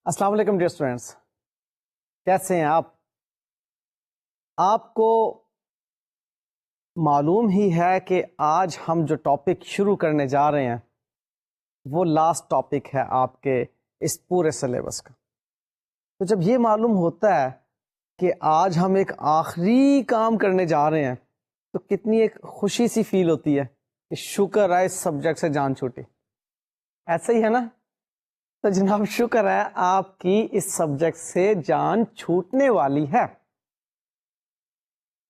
السلام علیکم dear students, کیسے ہیں آپ کو معلوم ہی ہے کہ آج ہم جو ٹاپک شروع کرنے جا رہے ہیں وہ لاسٹ ٹاپک ہے آپ کے اس پورے سلیبس کا. تو جب یہ معلوم ہوتا ہے کہ آج ہم ایک آخری کام کرنے جا رہے ہیں تو کتنی ایک خوشی سی فیل ہوتی ہے کہ شکر ہے اس سبجیکٹ سے جان چھوٹی. ایسا ہی ہے نا؟ تو جناب شکر ہے آپ کی اس سبجیکٹ سے جان چھوٹنے والی ہے.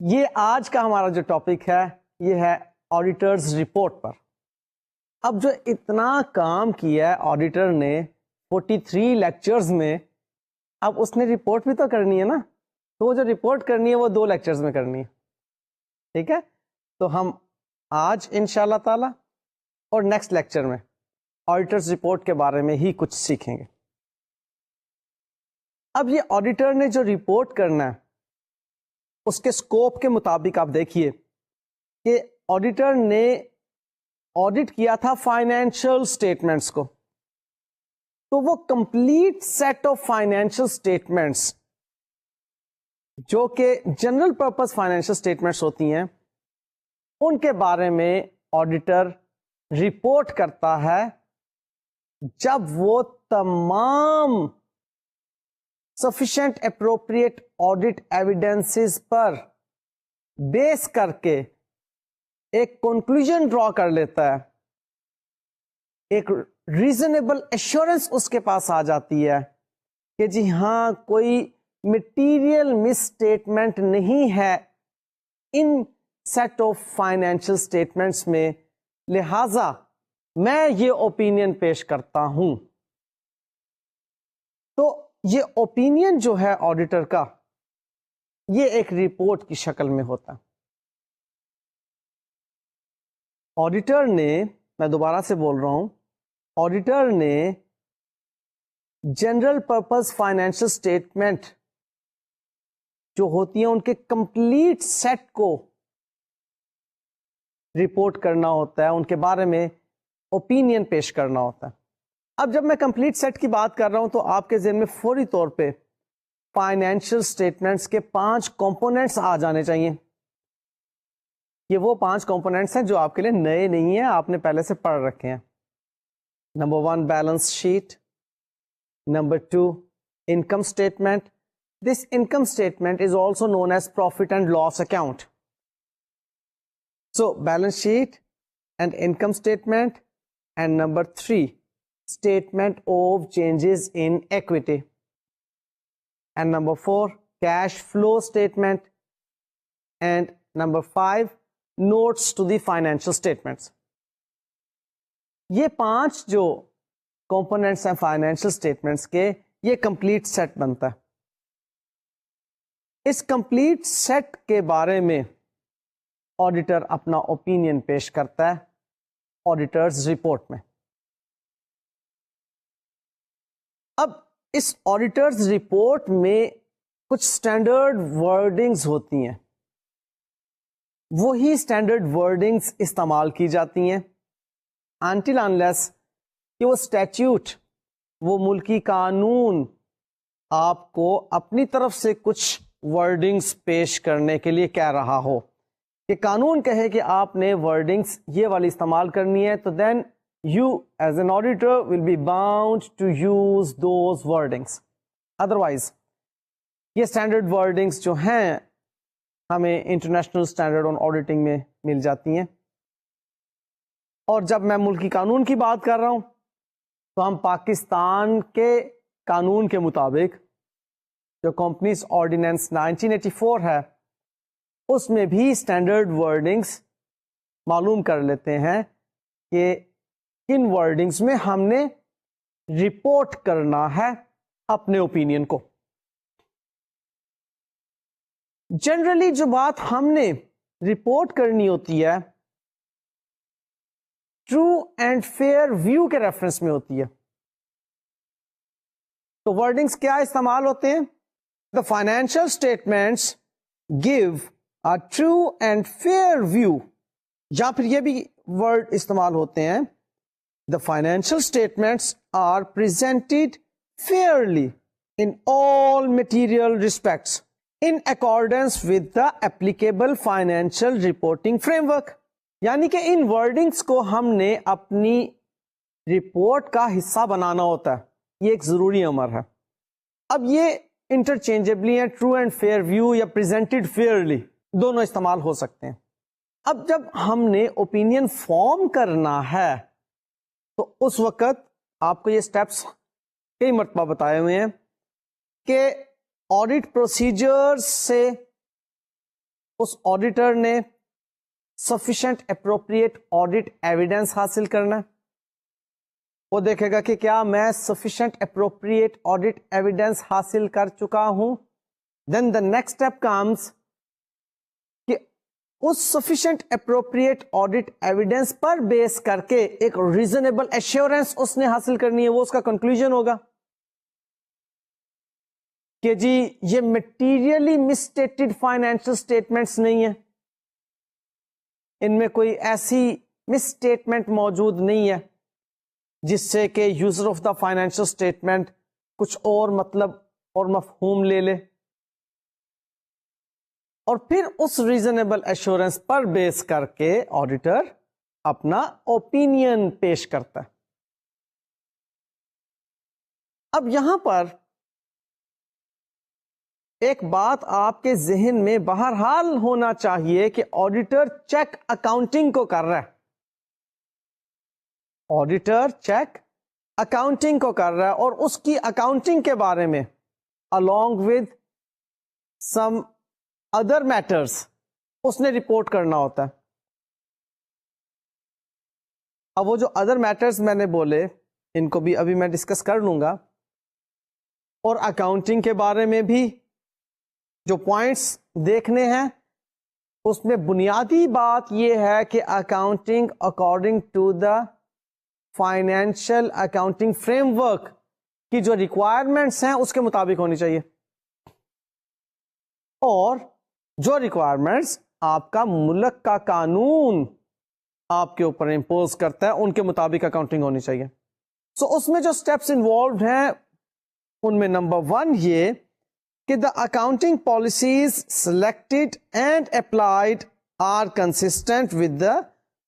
یہ آج کا ہمارا جو ٹاپک ہے یہ ہے آڈیٹرز رپورٹ پر. اب جو اتنا کام کیا ہے آڈیٹر نے 43 لیکچرز میں، اب اس نے رپورٹ بھی تو کرنی ہے نا. تو وہ جو رپورٹ کرنی ہے وہ 2 لیکچرز میں کرنی ہے. ٹھیک ہے، تو ہم آج انشاءاللہ تعالی اور نیکسٹ لیکچر میں آڈیٹرز رپورٹ کے بارے میں ہی کچھ سیکھیں گے. اب یہ آڈیٹر نے جو رپورٹ کرنا ہے اس کے سکوپ کے مطابق آپ دیکھیے کہ آڈیٹر نے آڈٹ کیا تھا فائنینشیل اسٹیٹمنٹس کو. تو وہ complete set of financial statements جو کہ جنرل پرپز فائنینشیل اسٹیٹمنٹس ہوتی ہیں ان کے بارے میں آڈیٹر رپورٹ کرتا ہے جب وہ تمام sufficient appropriate audit evidences پر بیس کر کے ایک کنکلوژن ڈرا کر لیتا ہے، ایک ریزنیبل ایشورنس اس کے پاس آ جاتی ہے کہ جی ہاں کوئی مٹیریل مس اسٹیٹمنٹ نہیں ہے ان سیٹ آف فائنینشیل اسٹیٹمنٹس میں، لہذا میں یہ اوپینین پیش کرتا ہوں. تو یہ اوپینین جو ہے آڈیٹر کا یہ ایک رپورٹ کی شکل میں ہوتا ہے. آڈیٹر نے، میں دوبارہ سے بول رہا ہوں، آڈیٹر نے جنرل پرپز فائنینشیل اسٹیٹمنٹ جو ہوتی ہیں ان کے کمپلیٹ سیٹ کو رپورٹ کرنا ہوتا ہے، ان کے بارے میں اوپینین پیش کرنا ہوتا ہے. اب جب میں کمپلیٹ سیٹ کی بات کر رہا ہوں تو آپ کے ذہن میں فوری طور پہ فائنینشیل اسٹیٹمنٹس کے 5 کمپوننٹس آ جانے چاہیے. یہ وہ 5 کمپوننٹس ہیں جو آپ کے لیے نئے نہیں ہیں، آپ نے پہلے سے پڑھ رکھے ہیں. Number 1 balance sheet, number 2 income statement. This income statement is also known as profit and loss account. So balance sheet and income statement. And number 3 statement of changes in equity. And number 4 cash flow statement. And number 5 notes to the financial statements. یہ 5 جو components ہیں financial statements کے، یہ complete set بنتا ہے. اس complete set کے بارے میں auditor اپنا opinion پیش کرتا ہے auditor's report میں. اب اس آڈیٹرز رپورٹ میں کچھ اسٹینڈرڈ ورڈنگز ہوتی ہیں، وہی اسٹینڈرڈ ورڈنگز استعمال کی جاتی ہیں until unless کہ وہ اسٹیچیوٹ، وہ ملکی قانون آپ کو اپنی طرف سے کچھ ورڈنگز پیش کرنے کے لیے کہہ رہا ہو، کہ قانون کہے کہ آپ نے ورڈنگز یہ والی استعمال کرنی ہے، تو دین you as an auditor will be bound to use those wordings. Otherwise یہ standard wordings جو ہیں ہمیں انٹرنیشنل اسٹینڈرڈ آن آڈیٹنگ میں مل جاتی ہیں. اور جب میں ملکی قانون کی بات کر رہا ہوں تو ہم پاکستان کے قانون کے مطابق جو کمپنیز آرڈیننس 1984 ہے اس میں بھی اسٹینڈرڈ ورڈنگس معلوم کر لیتے ہیں کہ ان ورڈنگز میں ہم نے رپورٹ کرنا ہے اپنے اوپینین کو. جنرلی جو بات ہم نے رپورٹ کرنی ہوتی ہے ٹرو اینڈ فیئر ویو کے ریفرنس میں ہوتی ہے. تو ورڈنگز کیا استعمال ہوتے ہیں؟ The financial statements give a true and fair view, یا پھر یہ بھی ورڈ استعمال ہوتے ہیں The financial statements are presented fairly in all material respects in accordance with the applicable financial reporting framework. یعنی کہ ان ورڈنگس کو ہم نے اپنی رپورٹ کا حصہ بنانا ہوتا ہے، یہ ایک ضروری امر ہے. اب یہ انٹرچینجبلی ہیں، ٹرو اینڈ فیئر ویو یا پریزنٹڈ فیئرلی دونوں استعمال ہو سکتے ہیں. اب جب ہم نے اوپینین فارم کرنا ہے تو اس وقت آپ کو یہ سٹیپس کئی مرتبہ بتائے ہوئے ہیں کہ آڈٹ پروسیجر سے اس آڈیٹر نے سفیشینٹ اپروپریٹ آڈٹ ایویڈنس حاصل کرنا ہے. وہ دیکھے گا کہ کیا میں سفیشینٹ اپروپریٹ آڈٹ ایویڈنس حاصل کر چکا ہوں. دین دا نیکسٹ اسٹیپ کمز کہ اس سفیشینٹ اپروپریٹ آڈٹ ایویڈنس پر بیس کر کے ایک ریزنیبل ایشورنس اس نے حاصل کرنی ہے. وہ اس کا کنکلوژن ہوگا کہ جی یہ میٹیریلی مسٹیٹڈ فائنینشل اسٹیٹمنٹس نہیں ہیں، ان میں کوئی ایسی مس اسٹیٹمنٹ موجود نہیں ہے جس سے کہ user of the financial statement کچھ اور مطلب اور مفہوم لے لے. اور پھر اس ریزنیبل ایشورنس پر بیس کر کے آڈیٹر اپنا اوپینین پیش کرتا ہے. اب یہاں پر ایک بات آپ کے ذہن میں بہرحال ہونا چاہیے کہ آڈیٹر چیک اکاؤنٹنگ کو کر رہا ہے. آڈیٹر چیک اکاؤنٹنگ کو کر رہا ہے اور اس کی اکاؤنٹنگ کے بارے میں along with some other matters اس نے رپورٹ کرنا ہوتا ہے. اب وہ جو ادر میٹرز میں نے بولے ان کو بھی ابھی میں ڈسکس کر لوں گا، اور اکاؤنٹنگ کے بارے میں بھی جو پوائنٹس دیکھنے ہیں اس میں بنیادی بات یہ ہے کہ accounting according to the financial accounting framework کی جو ریکوائرمنٹس ہیں اس کے مطابق ہونی چاہیے، اور جو ریکوائرمنٹس آپ کا ملک کا قانون آپ کے اوپر امپوز کرتا ہے ان کے مطابق اکاؤنٹنگ ہونی چاہیے. سو اس میں جو اسٹیپس انوالوڈ ہیں ان میں نمبر 1 یہ کہ the accounting policies selected and applied are consistent with the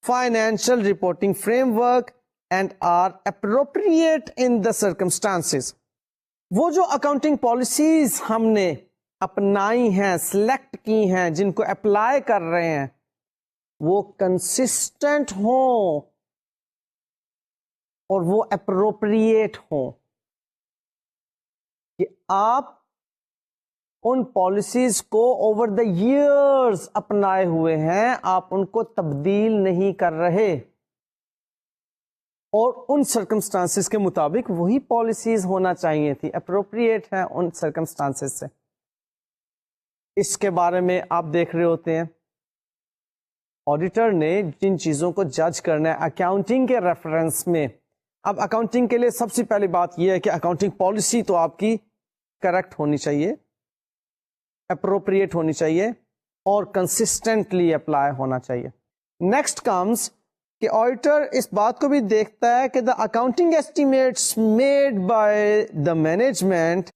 financial reporting framework and are appropriate in the circumstances. وہ جو اکاؤنٹنگ پالیسیز ہم نے اپنائی ہیں، سلیکٹ کی ہیں، جن کو اپلائی کر رہے ہیں وہ کنسسٹنٹ ہوں اور وہ اپروپریٹ ہوں، کہ آپ ان پالیسیز کو اوور دا ایئرز اپنائے ہوئے ہیں، آپ ان کو تبدیل نہیں کر رہے، اور ان سرکمسٹانسز کے مطابق وہی پالیسیز ہونا چاہیے تھی، اپروپریٹ ہیں ان سرکمسٹانسز سے. اس کے بارے میں آپ دیکھ رہے ہوتے ہیں آڈیٹر نے جن چیزوں کو جج کرنا ہے اکاؤنٹنگ کے ریفرنس میں. اب اکاؤنٹنگ کے لیے سب سے پہلی بات یہ ہے کہ اکاؤنٹنگ پالیسی تو آپ کی کریکٹ ہونی چاہیے، اپروپریٹ ہونی چاہیے اور کنسسٹنٹلی اپلائی ہونا چاہیے. نیکسٹ کمز کہ آڈیٹر اس بات کو بھی دیکھتا ہے کہ the accounting estimates made by the management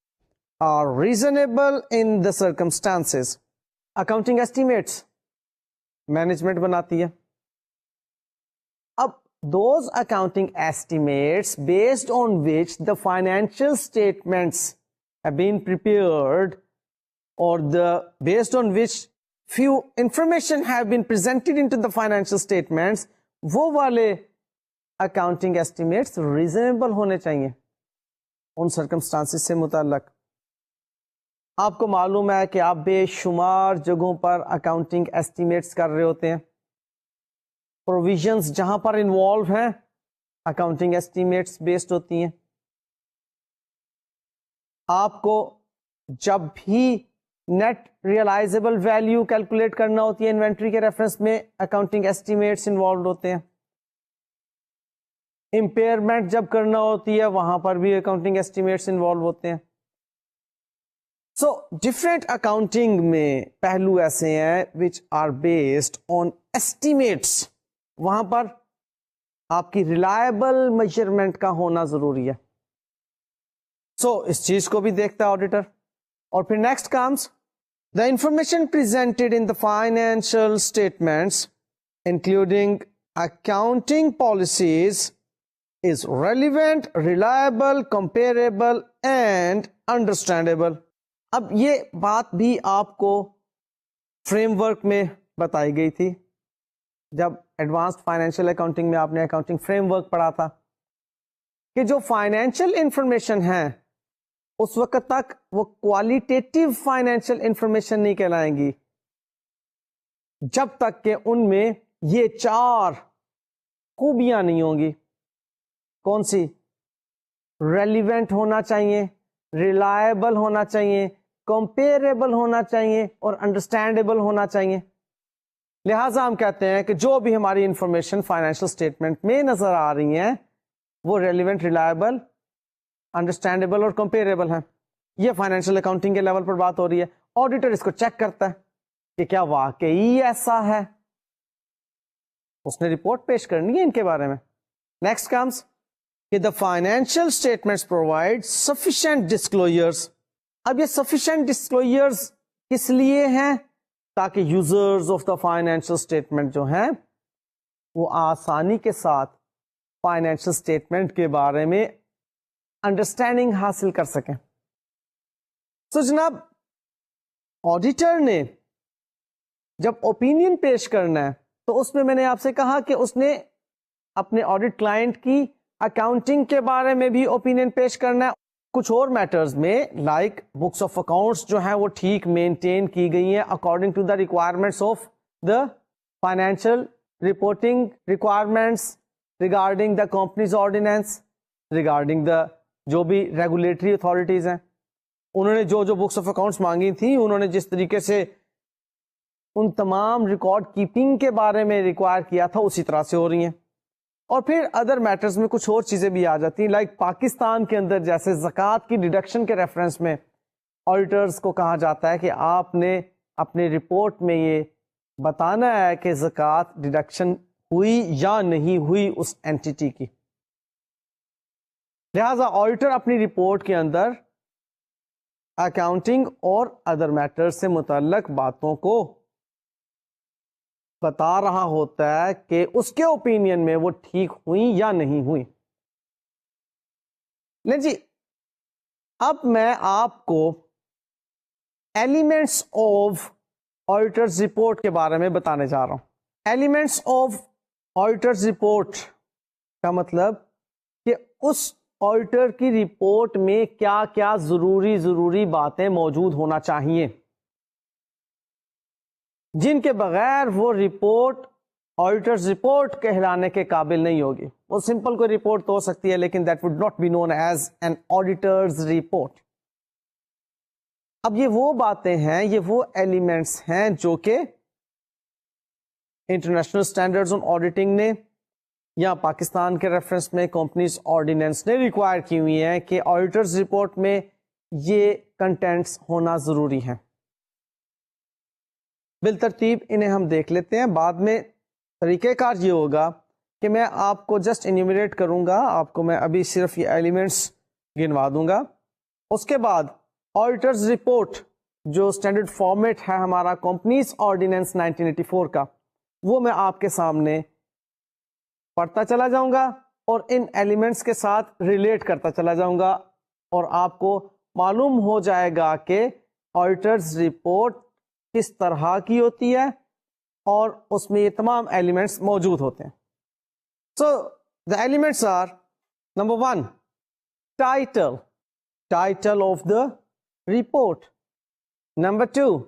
are reasonable in the circumstances. Accounting estimates management بناتی ہے. اب those accounting estimates based on which the financial statements have been prepared, or based on which few information have been presented into the financial statements, وہ والے accounting estimates reasonable ہونے چاہیے ان circumstances سے متعلق. آپ کو معلوم ہے کہ آپ بے شمار جگہوں پر اکاؤنٹنگ ایسٹیمیٹس کر رہے ہوتے ہیں، پروویژنز جہاں پر انوالو ہیں اکاؤنٹنگ ایسٹیمیٹس بیسڈ ہوتی ہیں. آپ کو جب بھی نیٹ ریئلائزبل ویلیو کیلکولیٹ کرنا ہوتی ہے انوینٹری کے ریفرنس میں اکاؤنٹنگ ایسٹیمیٹس انوالوڈ ہوتے ہیں. امپیئرمنٹ جب کرنا ہوتی ہے وہاں پر بھی اکاؤنٹنگ ایسٹیمیٹس انوالو ہوتے ہیں. سو ڈفرینٹ اکاؤنٹنگ میں پہلو ایسے ہیں which are based on estimates, وہاں پر آپ کی ریلائبل میجرمنٹ کا ہونا ضروری ہے. سو اس چیز کو بھی دیکھتا ہے آڈیٹر. اور پھر next comes the information presented in the financial statements including accounting policies is relevant, reliable, comparable and understandable. اب یہ بات بھی آپ کو فریم ورک میں بتائی گئی تھی جب ایڈوانسڈ فائنینشیل اکاؤنٹنگ میں آپ نے اکاؤنٹنگ فریم ورک پڑھا تھا کہ جو فائنینشیل انفارمیشن ہے اس وقت تک وہ کوالٹیٹیو فائنینشیل انفارمیشن نہیں کہلائیں گی جب تک کہ ان میں یہ 4 خوبیاں نہیں ہوں گی. کون سی؟ ریلیونٹ ہونا چاہیے, ریلائبل ہونا چاہیے, کمپیریبل ہونا چاہیے اور انڈرسٹینڈیبل ہونا چاہیے. لہٰذا ہم کہتے ہیں کہ جو بھی ہماری انفارمیشن فائنینشیل اسٹیٹمنٹ میں نظر آ رہی ہیں وہ ریلیونٹ, ریلائبل, انڈرسٹینڈیبل اور کمپیریبل ہیں. یہ فائنینشیل اکاؤنٹنگ کے لیول پر بات ہو رہی ہے. آڈیٹر اس کو چیک کرتا ہے کہ کیا واقعی ایسا ہے, اس نے رپورٹ پیش کرنی ہے ان کے بارے میں. نیکسٹ کمس کہ the financial statements provide sufficient disclosures. اب یہ sufficient disclosures کس لیے ہیں؟ تاکہ users of the financial statement جو ہیں وہ آسانی کے ساتھ financial statement کے بارے میں understanding حاصل کر سکیں. تو جناب آڈیٹر نے جب اوپینین پیش کرنا ہے تو اس میں نے آپ سے کہا کہ اس نے اپنے آڈیٹ کلائنٹ کی اکاؤنٹنگ کے بارے میں بھی اوپینین پیش کرنا ہے. کچھ اور میٹرز میں لائک بکس آف اکاؤنٹس جو ہیں وہ ٹھیک مینٹین کی گئی ہیں according to the requirements of the financial reporting requirements regarding the companies ordinance, regarding the جو بھی ریگولیٹری اتھارٹیز ہیں انہوں نے جو بکس آف اکاؤنٹس مانگی تھیں انہوں نے جس طریقے سے ان تمام ریکارڈ کیپنگ کے بارے میں ریکوائر کیا تھا اسی طرح سے ہو رہی ہیں. اور پھر ادر میٹرز میں کچھ اور چیزیں بھی آ جاتی ہیں لائک پاکستان کے اندر جیسے زکوٰۃ کی ڈیڈکشن کے ریفرنس میں آڈیٹرز کو کہا جاتا ہے کہ آپ نے اپنی رپورٹ میں یہ بتانا ہے کہ زکوٰۃ ڈیڈکشن ہوئی یا نہیں ہوئی اس اینٹیٹی کی. لہذا آڈیٹر اپنی رپورٹ کے اندر اکاؤنٹنگ اور ادر میٹرز سے متعلق باتوں کو بتا رہا ہوتا ہے کہ اس کے اوپینین میں وہ ٹھیک ہوئی یا نہیں ہوئی. لیں جی اب میں آپ کو ایلیمنٹس آف آڈیٹرز رپورٹ کے بارے میں بتانے جا رہا ہوں. ایلیمنٹس آف آڈیٹرز رپورٹ کا مطلب کہ اس آڈیٹر کی رپورٹ میں کیا کیا ضروری باتیں موجود ہونا چاہیے جن کے بغیر وہ رپورٹ آڈیٹرز رپورٹ کہلانے کے قابل نہیں ہوگی. وہ سمپل کوئی رپورٹ تو ہو سکتی ہے لیکن that would not be known as an auditors report. اب یہ وہ باتیں ہیں, یہ وہ ایلیمنٹس ہیں جو کہ انٹرنیشنل اسٹینڈرڈز آن آڈیٹنگ نے یا پاکستان کے ریفرنس میں کمپنیز آرڈیننس نے ریکوائر کی ہوئی ہیں کہ آڈیٹرز رپورٹ میں یہ کنٹینٹس ہونا ضروری ہیں. بالترتیب انہیں ہم دیکھ لیتے ہیں. بعد میں طریقہ کار یہ ہوگا کہ میں آپ کو جسٹ انیومریٹ کروں گا, آپ کو میں ابھی صرف یہ ایلیمنٹس گنوا دوں گا. اس کے بعد آڈیٹرز رپورٹ جو اسٹینڈرڈ فارمیٹ ہے ہمارا کمپنیز آرڈیننس 1984 کا, وہ میں آپ کے سامنے پڑھتا چلا جاؤں گا اور ان ایلیمنٹس کے ساتھ ریلیٹ کرتا چلا جاؤں گا اور آپ کو معلوم ہو جائے گا کہ آڈیٹرز رپورٹ کس طرح کی ہوتی ہے اور اس میں یہ تمام ایلیمنٹس موجود ہوتے ہیں. So the elements are number 1 title of the report. Number 2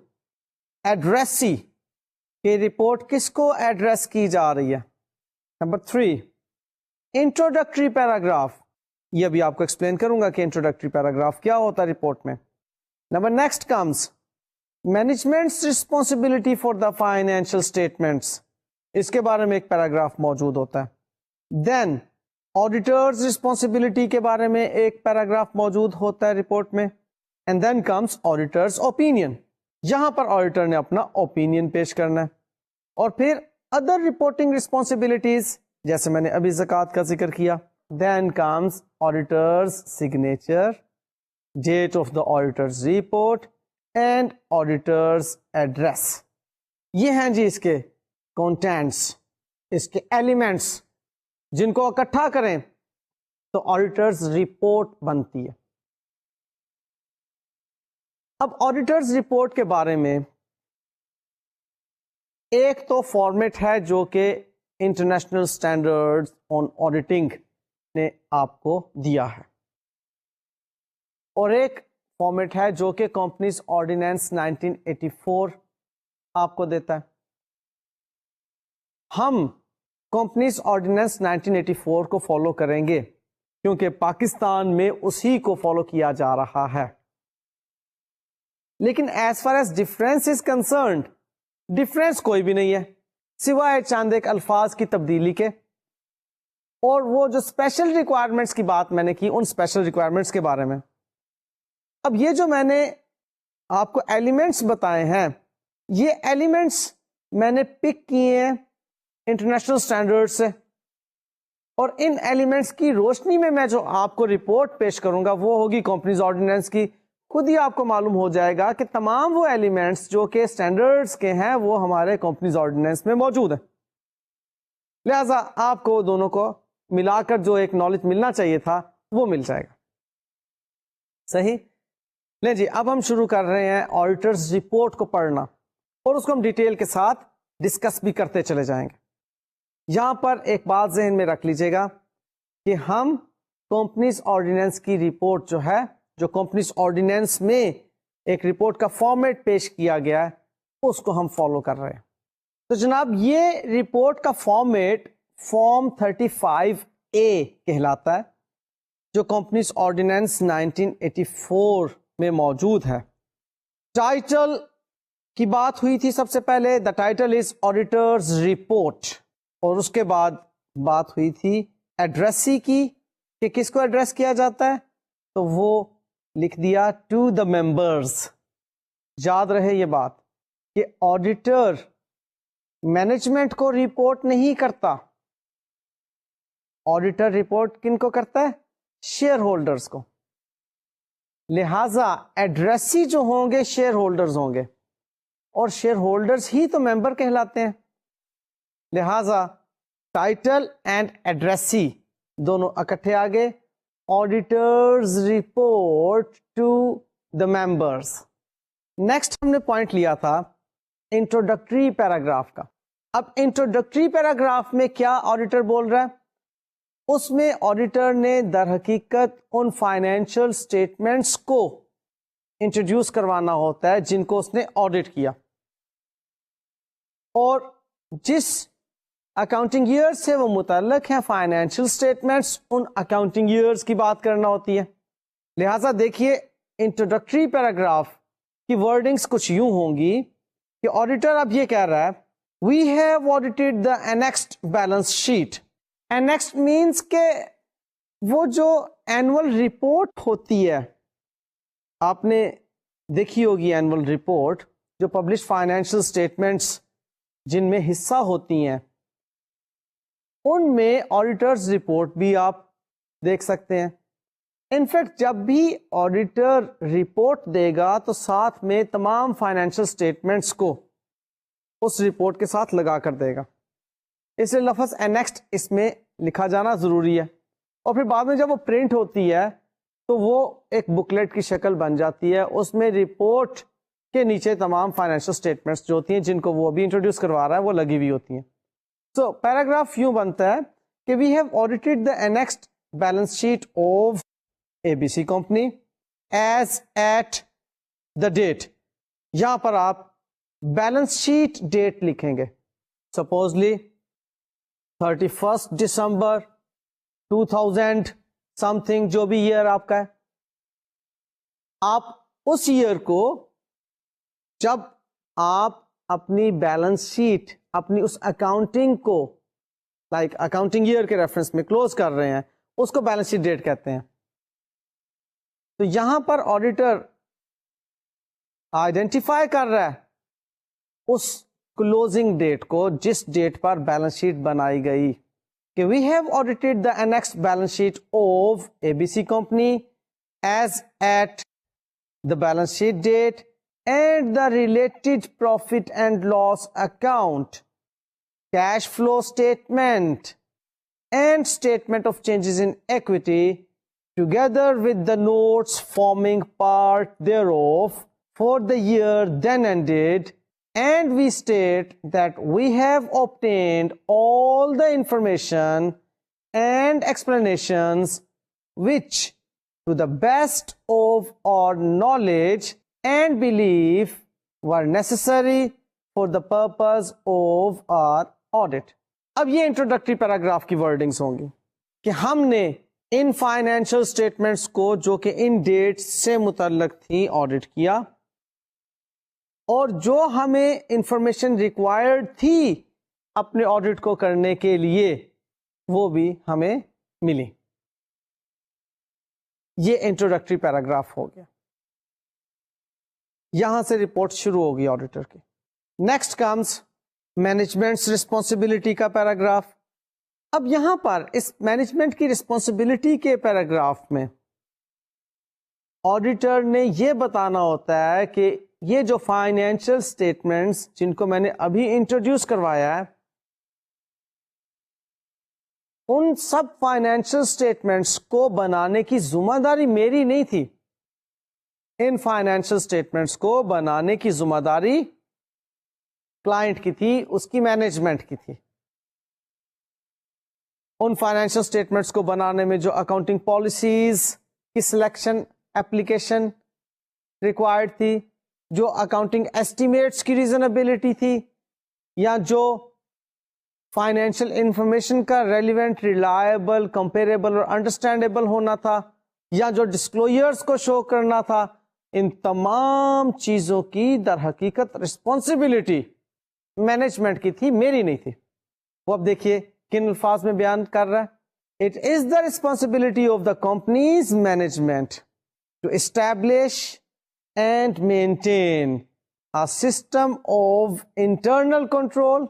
addressee کہ رپورٹ کس کو ایڈریس کی جا رہی ہے. نمبر 3 انٹروڈکٹری پیراگراف, یہ بھی آپ کو ایکسپلین کروں گا کہ انٹروڈکٹری پیراگراف کیا ہوتا ہے رپورٹ میں. Number next comes managements responsibility for the financial statements, اس کے بارے میں ایک پیراگراف موجود ہوتا ہے. دین آڈیٹرز رسپانسبلٹی کے بارے میں ایک پیراگراف موجود ہوتا ہے رپورٹ میں. And then comes auditors opinion, یہاں پر آڈیٹر نے اپنا اوپینین پیش کرنا ہے. اور پھر ادر رپورٹنگ رسپانسبلٹیز جیسے میں نے ابھی زکوٰۃ کا ذکر کیا. Then comes auditors signature date of the auditor's report and auditor's address. یہ ہیں جی اس کے contents, اس کے elements جن کو اکٹھا کریں تو آڈیٹرز رپورٹ بنتی ہے. اب آڈیٹرز رپورٹ کے بارے میں ایک تو فارمیٹ ہے جو کہ انٹرنیشنل اسٹینڈرڈ آن آڈیٹنگ نے آپ کو دیا ہے, اور ایک فارمیٹ ہے جو کہ کمپنیز آرڈیننس 1984 آپ کو دیتا ہے. ہم کمپنیز آرڈیننس 1984 کو فالو کریں گے کیونکہ پاکستان میں اسی کو فالو کیا جا رہا ہے. لیکن as far as difference is concerned, difference کوئی بھی نہیں ہے سوائے چاند ایک الفاظ کی تبدیلی کے, اور وہ جو اسپیشل ریکوائرمنٹس کی بات میں نے کی ان اسپیشل ریکوائرمنٹس کے بارے میں. اب یہ جو میں نے آپ کو ایلیمنٹس بتائے ہیں, یہ ایلیمنٹس میں نے پک کیے ہیں انٹرنیشنل اسٹینڈرڈ سے, اور ان ایلیمنٹس کی روشنی میں جو آپ کو رپورٹ پیش کروں گا وہ ہوگی کمپنیز آرڈیننس کی. خود ہی آپ کو معلوم ہو جائے گا کہ تمام وہ ایلیمنٹس جو کہ اسٹینڈرڈس کے ہیں وہ ہمارے کمپنیز آرڈیننس میں موجود ہیں. لہذا آپ کو دونوں کو ملا کر جو ایک نالج ملنا چاہیے تھا وہ مل جائے گا. صحیح, لیں جی اب ہم شروع کر رہے ہیں آڈیٹرز رپورٹ کو پڑھنا, اور اس کو ہم ڈیٹیل کے ساتھ ڈسکس بھی کرتے چلے جائیں گے. یہاں پر ایک بات ذہن میں رکھ لیجیے گا کہ ہم کمپنیز آرڈیننس کی رپورٹ جو ہے, جو کمپنیز آرڈیننس میں ایک رپورٹ کا فارمیٹ پیش کیا گیا ہے اس کو ہم فالو کر رہے ہیں. تو جناب یہ رپورٹ کا فارمیٹ فارم 35A کہلاتا ہے جو کمپنیز آرڈیننس 1984 میں موجود ہے. ٹائٹل کی بات ہوئی تھی سب سے پہلے, the title is auditors report, اور اس کے بعد بات ہوئی تھی ایڈریسی کی کہ کس کو ایڈریس کیا جاتا ہے, تو وہ لکھ دیا ٹو دا ممبرز. یاد رہے یہ بات کہ آڈیٹر مینجمنٹ کو رپورٹ نہیں کرتا, آڈیٹر رپورٹ کن کو کرتا ہے, شیئر ہولڈرز کو. لہذا ایڈریسی جو ہوں گے شیئر ہولڈرز ہوں گے, اور شیئر ہولڈرز ہی تو ممبر کہلاتے ہیں. لہذا ٹائٹل اینڈ ایڈریسی دونوں اکٹھے آ گئے, auditors report to the members. Next ہم نے پوائنٹ لیا تھا انٹروڈکٹری پیراگراف کا. اب انٹروڈکٹری پیراگراف میں کیا آڈیٹر بول رہا ہے, اس میں آڈیٹر نے در حقیقت ان فائنینشیل اسٹیٹمنٹس کو انٹروڈیوس کروانا ہوتا ہے جن کو اس نے آڈٹ کیا, اور جس اکاؤنٹنگ ایئر سے وہ متعلق ہیں financial statements, in accounting years کی بات کرنا ہوتی ہے. لہٰذا دیکھیے انٹروڈکٹری پیراگراف کی ورڈنگس کچھ یوں ہوں گی کہ آڈیٹر اب یہ کہہ رہا ہے we have audited the annexed balance sheet. Annexed means کہ وہ جو اینول رپورٹ ہوتی ہے, آپ نے دیکھی ہوگی اینول رپورٹ, جو پبلش فائنینشیل اسٹیٹمنٹس جن میں حصہ ہوتی ہیں ان میں آڈیٹرز رپورٹ بھی آپ دیکھ سکتے ہیں. انفیکٹ جب بھی آڈیٹر رپورٹ دے گا تو ساتھ میں تمام فائنینشیل اسٹیٹمنٹس کو اس رپورٹ کے ساتھ لگا کر دے گا, اس لیے لفظ انیکسڈ اس میں لکھا جانا ضروری ہے. اور پھر بعد میں جب وہ پرنٹ ہوتی ہے تو وہ ایک بکلیٹ کی شکل بن جاتی ہے, اس میں رپورٹ کے نیچے تمام فائنینشیل اسٹیٹمنٹس جو ہوتی ہیں جن کو وہ بھی انٹروڈیوس کروا رہا ہے وہ لگی ہوئی ہوتی ہیں. سو پیراگراف یوں بنتا ہے کہ we have audited the annexed balance sheet of A B C company as at the date. یہاں پر آپ بیلنس شیٹ ڈیٹ لکھیں گے, سپوزلی 31 دسمبر 2000 سم تھنگ جو بھی ایئر آپ کا ہے. آپ اس ایئر کو جب آپ اپنی بیلنس شیٹ اپنی اس اکاؤنٹنگ کو لائک اکاؤنٹنگ ایئر کے ریفرنس میں کلوز کر رہے ہیں اس کو بیلنس شیٹ ڈیٹ کہتے ہیں. تو یہاں پر آڈیٹر آئیڈینٹیفائی کر رہا ہے اس کلوزنگ ڈیٹ کو جس ڈیٹ پر بیلنس شیٹ بنائی گئی کہ we have audited the annexed balance sheet of A B C company as at the balance sheet date and the related profit and loss account, cash flow statement and statement of changes in equity together with the notes forming part thereof for the year then ended, and we state that we have obtained all the information and explanations which, to the best of our knowledge and belief, were necessary for the purpose of our audit. اب یہ introductory paragraph کی wordings ہوں گی کہ ہم نے ان financial statements کو جو کہ ان ڈیٹس سے متعلق تھی آڈٹ کیا، اور جو ہمیں انفارمیشن ریکوائرڈ تھی اپنے آڈٹ کو کرنے کے لیے وہ بھی ہمیں ملی. یہ انٹروڈکٹری پیراگراف ہو گیا. یہاں سے رپورٹ شروع ہوگی آڈیٹر کی. نیکسٹ کمز مینجمنٹس رسپانسبلٹی کا پیراگراف. اب یہاں پر اس مینجمنٹ کی رسپانسبلٹی کے پیراگراف میں آڈیٹر نے یہ بتانا ہوتا ہے کہ یہ جو فائنینشیل اسٹیٹمنٹس جن کو میں نے ابھی انٹروڈیوس کروایا ہے، ان سب فائنینشیل اسٹیٹمنٹس کو بنانے کی ذمہ داری میری نہیں تھی. ان فائنینشیل اسٹیٹمنٹس کو بنانے کی ذمہ داری کلائنٹ کی تھی، اس کی مینجمنٹ کی تھی. ان فائنینشیل اسٹیٹمنٹس کو بنانے میں جو اکاؤنٹنگ پالیسیز کی سلیکشن اپلیکیشن ریکوائرڈ تھی، جو اکاؤنٹنگ ایسٹیمیٹس کی ریزنیبلٹی تھی، یا جو فائنینشیل انفارمیشن کا ریلیونٹ، ریلائبل، کمپیریبل اور انڈرسٹینڈیبل ہونا تھا، یا جو ڈسکلوجرز کو شو کرنا تھا، ان تمام چیزوں کی در حقیقت رسپانسبلٹی مینجمنٹ کی تھی، میری نہیں تھی. وہ اب دیکھیے کن الفاظ میں بیان کر رہا ہے. It is the responsibility of the companies management to establish and maintain a system of internal control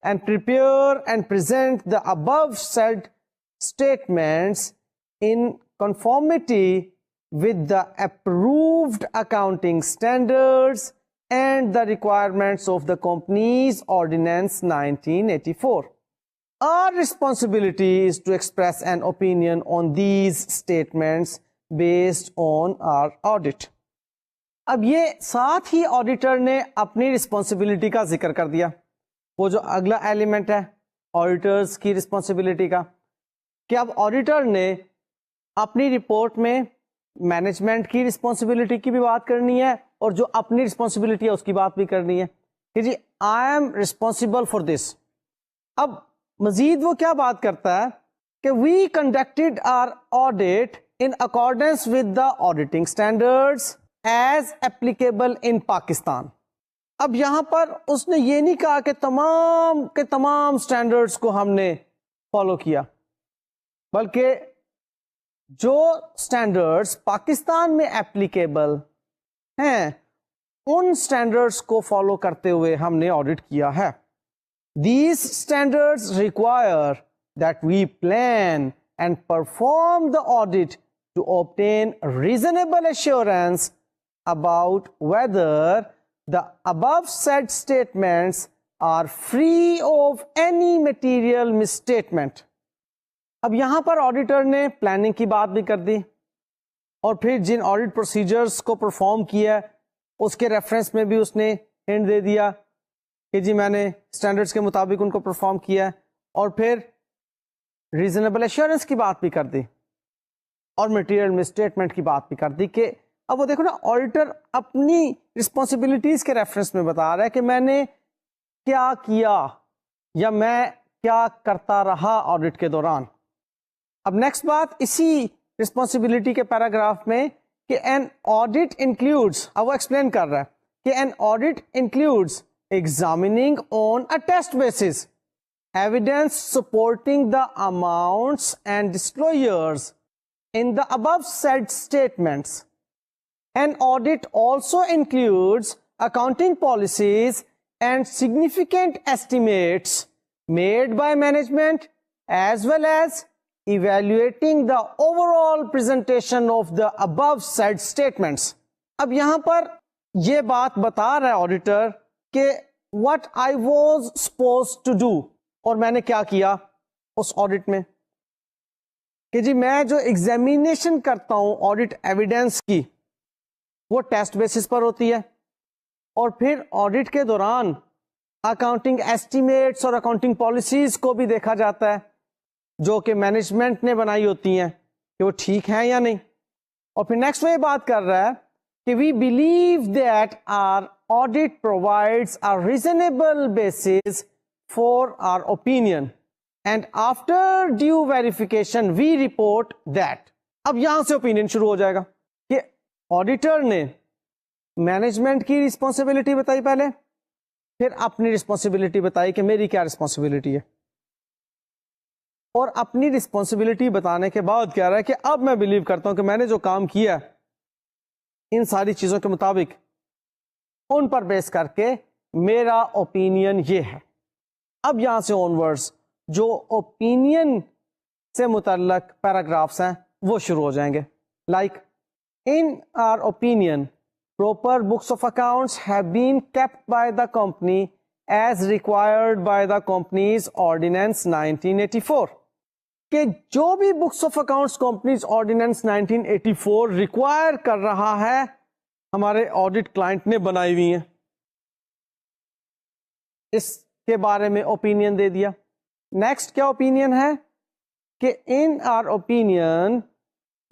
and prepare and present the above said statements in conformity with the approved accounting standards and the requirements of the company's ordinance 1984. Our responsibility is to express an opinion on these statements based on our audit. اب یہ ساتھ ہی auditor نے اپنی responsibility کا ذکر کر دیا. وہ جو اگلا ایلیمنٹ ہے آڈیٹرز کی رسپانسبلٹی کا، کہ اب آڈیٹر نے اپنی رپورٹ میں مینجمنٹ کی رسپانسبلٹی کی بھی بات کرنی ہے، اور جو اپنی رسپانسبلٹی ہے اس کی بات بھی کرنی ہے کہ جی I am responsible for this. اب مزید وہ کیا بات کرتا ہے کہ we conducted our audit in accordance with the auditing standards as applicable in Pakistan. اب یہاں پر اس نے یہ نہیں کہا کہ تمام کے تمام اسٹینڈرڈس کو ہم نے فالو کیا، بلکہ جو اسٹینڈرڈس پاکستان میں ایپلیکیبل ہیں ان اسٹینڈرڈس کو فالو کرتے ہوئے ہم نے آڈٹ کیا ہے. These standards require that we plan and perform the audit to obtain reasonable assurance about whether the above said statements are free of any material misstatement. اب یہاں پر آڈیٹر نے پلاننگ کی بات بھی کر دی، اور پھر جن آڈٹ پروسیجرز کو پرفارم کیا اس کے ریفرنس میں بھی اس نے ہنٹ دے دیا کہ جی میں نے اسٹینڈرڈس کے مطابق ان کو پرفارم کیا، اور پھر ریزنیبل ایشورنس کی بات بھی کر دی اور مٹیریل مسٹیٹمنٹ کی بات بھی کر دی. کہ اب وہ دیکھو نا، آڈیٹر اپنی رسپانسبلٹیز کے ریفرنس میں بتا رہا ہے کہ میں نے کیا کیا یا میں کیا کرتا رہا آڈٹ کے دوران. اب نیکسٹ بات اسی رسپانسبلٹی کے پیراگراف میں کہ این آڈٹ انکلوڈس، اب وہ ایکسپلین کر رہا ہے کہ an audit includes examining on a test basis evidence supporting the amounts and disclosures in the above said statements. An audit also includes accounting policies and significant estimates made by management as well as evaluating the overall presentation of the above said statements. اب یہاں پر یہ بات بتا رہا ہے auditor کہ what I was supposed to do, اور میں نے کیا کیا اس آڈٹ میں کہ جی میں جو ایگزامینیشن کرتا ہوں آڈٹ ایویڈنس کی وہ ٹیسٹ بیسس پر ہوتی ہے، اور پھر آڈٹ کے دوران اکاؤنٹنگ ایسٹیمیٹس اور اکاؤنٹنگ پالیسیز کو بھی دیکھا جاتا ہے جو کہ مینجمنٹ نے بنائی ہوتی ہیں کہ وہ ٹھیک ہیں یا نہیں. اور پھر نیکسٹ وہ یہ بات کر رہا ہے کہ we believe that our audit provides a reasonable basis for our opinion and after due verification we report that. اب یہاں سے اوپینین شروع ہو جائے گا کہ آڈیٹر نے مینجمنٹ کی رسپانسبلٹی بتائی پہلے، پھر اپنی رسپانسبلٹی بتائی کہ میری کیا رسپانسبلٹی ہے، اور اپنی رسپانسبلٹی بتانے کے بعد کہہ رہا ہے کہ اب میں بلیو کرتا ہوں کہ میں نے جو کام کیا ان ساری چیزوں کے مطابق ان پر بیس کر کے میرا اوپینین یہ ہے. اب یہاں سے آن ورڈز جو اوپینین سے متعلق پیراگرافس ہیں وہ شروع ہو جائیں گے. Like in our opinion proper books of accounts have been kept by the company as required by the company's ordinance 1984. کہ جو بھی books of accounts company's ordinance 1984 require کر رہا ہے ہمارے audit client نے بنائی ہوئی ہیں، اس کے بارے میں opinion دے دیا. نیکسٹ کیا opinion ہے کہ in our opinion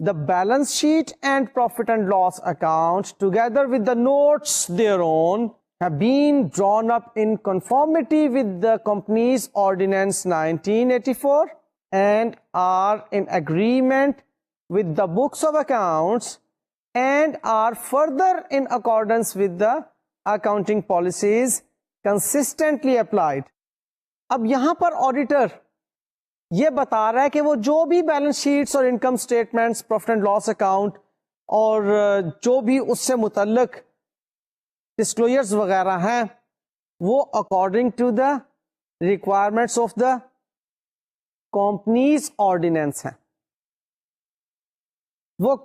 the balance sheet and profit and loss account together with the notes thereon have been drawn up in conformity with the company's ordinance 1984 and are in agreement with the books of accounts and are further in accordance with the accounting policies consistently applied. اب یہاں پر auditor یہ بتا رہا ہے کہ وہ جو بھی بیلنس شیٹس اور income statements, profit and loss account اور جو بھی اس سے متعلق ڈسکلوجرز وغیرہ ہیں وہ according to the requirements of the companies ordinance ہیں، وہ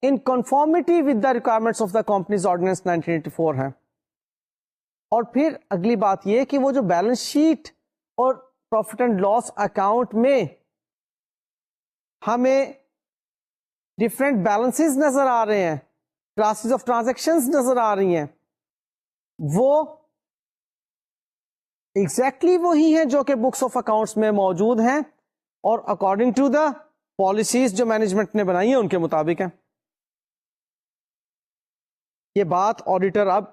in conformity with the requirements of the companies ordinance 1984 ہیں. اور پھر اگلی بات یہ کہ وہ جو بیلنس شیٹ اور پروفٹ اینڈ لاس اکاؤنٹ میں ہمیں ڈفرینٹ بیلنسز نظر آ رہے ہیں، کلاسز آف ٹرانزیکشنز نظر آ رہی ہیں، وہ ایگزیکٹلی وہی ہیں جو کہ بکس آف اکاؤنٹس میں موجود ہیں اور اکارڈنگ ٹو دا پالیسیز جو مینجمنٹ نے بنائی ہیں ان کے مطابق ہیں. یہ بات آڈیٹر اب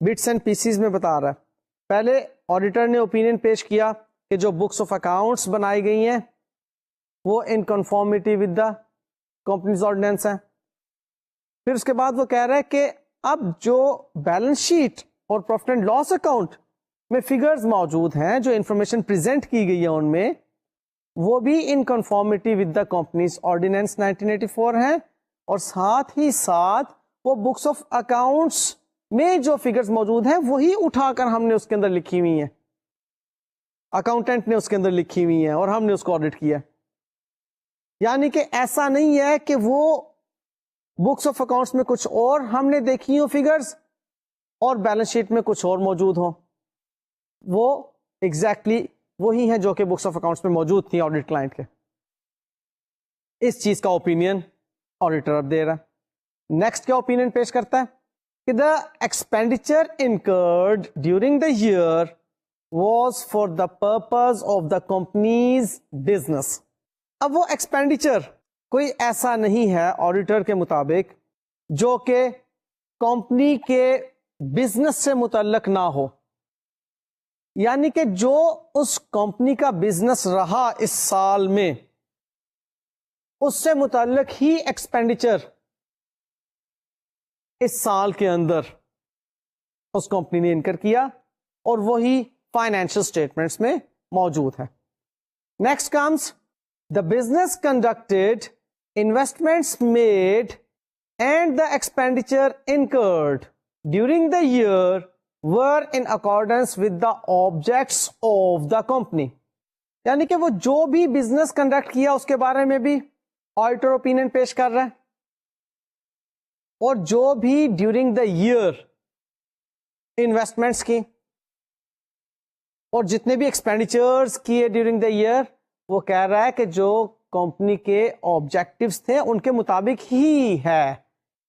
بٹس اینڈ پیسز میں بتا رہا ہے. پہلے آڈیٹر نے اوپینین پیش کیا کہ جو بکس آف اکاؤنٹس بنائی گئی ہیں وہ in conformity with the companies ordinance ہیں. پھر اس کے بعد وہ کہہ رہا ہے کہ اب جو بیلنس شیٹ اور پروفٹ اینڈ لاس اکاؤنٹ میں فگرز موجود ہیں، جو انفارمیشن پریزنٹ کی گئی ہے ان میں، وہ بھی ان conformity with the companies ordinance 1984 ہیں، اور ساتھ ہی ساتھ وہ بکس آف اکاؤنٹس میں جو فگرز موجود ہیں وہی اٹھا کر ہم نے اس کے اندر لکھی ہوئی ہیں، اکاؤنٹنٹ نے اس کے اندر لکھی ہوئی ہیں اور ہم نے اس کو آڈٹ کیا. یعنی کہ ایسا نہیں ہے کہ وہ بکس آف اکاؤنٹس میں کچھ اور ہم نے دیکھی ہوں فگرز اور بیلنس شیٹ میں کچھ اور موجود ہوں، وہ ایگزیکٹلی وہی ہیں جو کہ بکس آف اکاؤنٹس میں موجود تھیں آڈٹ کلائنٹ کے. اس چیز کا اوپینین آڈیٹر اب دے رہا ہے. نیکسٹ کیا اوپینین پیش کرتا ہے کہ the expenditure incurred during the year was for the purpose of the companies business. اب وہ ایکسپینڈیچر کوئی ایسا نہیں ہے آڈیٹر کے مطابق جو کہ کمپنی کے بزنس سے متعلق نہ ہو، یعنی کہ جو اس کمپنی کا بزنس رہا اس سال میں اس سے متعلق ہی ایکسپینڈیچر اس سال کے اندر اس کمپنی نے انکر کیا اور وہی فائنینشل اسٹیٹمنٹس میں موجود ہے. Next comes the business conducted, investments made and the expenditure incurred during the year were in accordance with the objects of the company. یعنی کہ وہ جو بھی بزنس کنڈکٹ کیا اس کے بارے میں بھی آڈیٹر اوپینین پیش کر رہا ہے, اور جو بھی ڈیورنگ دا ایئر انویسٹمنٹس کی اور جتنے بھی ایکسپینڈیچرز کیے ڈیورنگ دا ایئر, وہ کہہ رہا ہے کہ جو کمپنی کے آبجیکٹیوز تھے ان کے مطابق ہی ہے.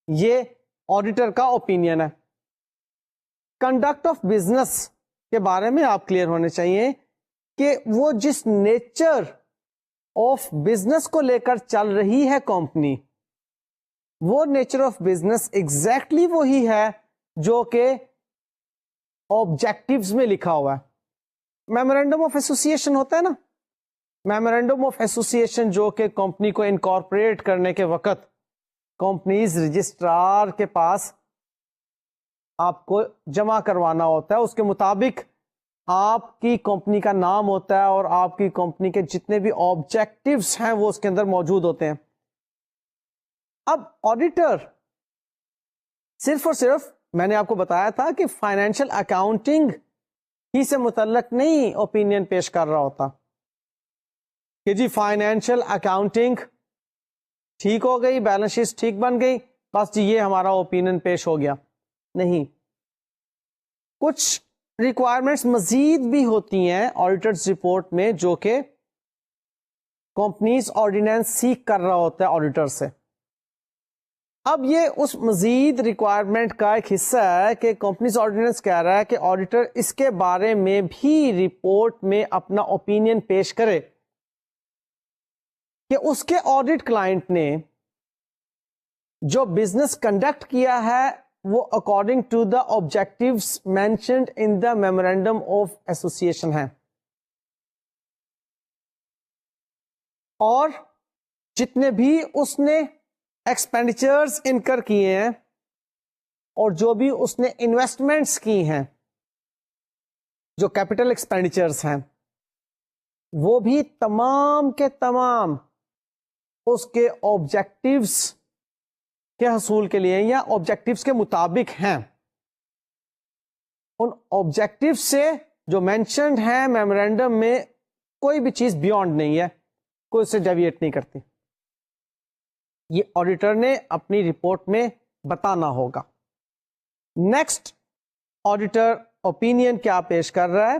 یہ آڈیٹر کا اوپینین ہے. کنڈکٹ آف بزنس کے بارے میں آپ کلیئر ہونے چاہیے کہ وہ جس نیچر آف بزنس کو لے کر چل رہی ہے کمپنی, وہ نیچر آف بزنس ایگزیکٹلی وہی ہے جو کہ آبجیکٹیوز میں لکھا ہوا ہے. میمورینڈم آف ایسوسیشن ہوتا ہے نا, میمورینڈم آف ایسوسیشن جو کہ کمپنی کو انکارپوریٹ کرنے کے وقت کمپنیز رجسٹرار کے پاس آپ کو جمع کروانا ہوتا ہے, اس کے مطابق آپ کی کمپنی کا نام ہوتا ہے اور آپ کی کمپنی کے جتنے بھی آبجیکٹیوز ہیں وہ اس کے اندر موجود ہوتے ہیں. اب آڈیٹر صرف اور صرف میں نے آپ کو بتایا تھا کہ فائنینشیل اکاؤنٹنگ ہی سے متعلق نہیں اوپینین پیش کر رہا ہوتا کہ جی فائنینشیل اکاؤنٹنگ ٹھیک ہو گئی, بیلنس شیٹ ٹھیک بن گئی, بس جی یہ ہمارا اوپینین پیش ہو گیا. نہیں, کچھ ریکوائرمنٹس مزید بھی ہوتی ہیں آڈیٹرز رپورٹ میں جو کہ کمپنیز آرڈیننس سیکھ کر رہا ہوتا ہے آڈیٹر سے. اب یہ اس مزید ریکوائرمنٹ کا ایک حصہ ہے کہ کمپنیز آرڈیننس کہہ رہا ہے کہ آڈیٹر اس کے بارے میں بھی رپورٹ میں اپنا اوپینین پیش کرے کہ اس کے آڈٹ کلائنٹ نے جو بزنس کنڈکٹ کیا ہے وہ according to the objectives mentioned in the memorandum of association ہے, اور جتنے بھی اس نے ایکسپینڈیچرز انکر کیے ہیں اور جو بھی اس نے انویسٹمنٹس کی ہیں, جو کیپٹل ایکسپینڈیچرز ہیں, وہ بھی تمام کے تمام اس کے آبجیکٹیوز کے حصول کے لیے یا آبجیکٹیوز کے مطابق ہیں. ان آبجیکٹیو سے جو مینشنڈ ہیں میمورینڈم میں کوئی بھی چیز بیونڈ نہیں ہے, کوئی اس سے ڈیویٹ نہیں کرتی. یہ آڈیٹر نے اپنی رپورٹ میں بتانا ہوگا. نیکسٹ آڈیٹر اوپینین کیا پیش کر رہا ہے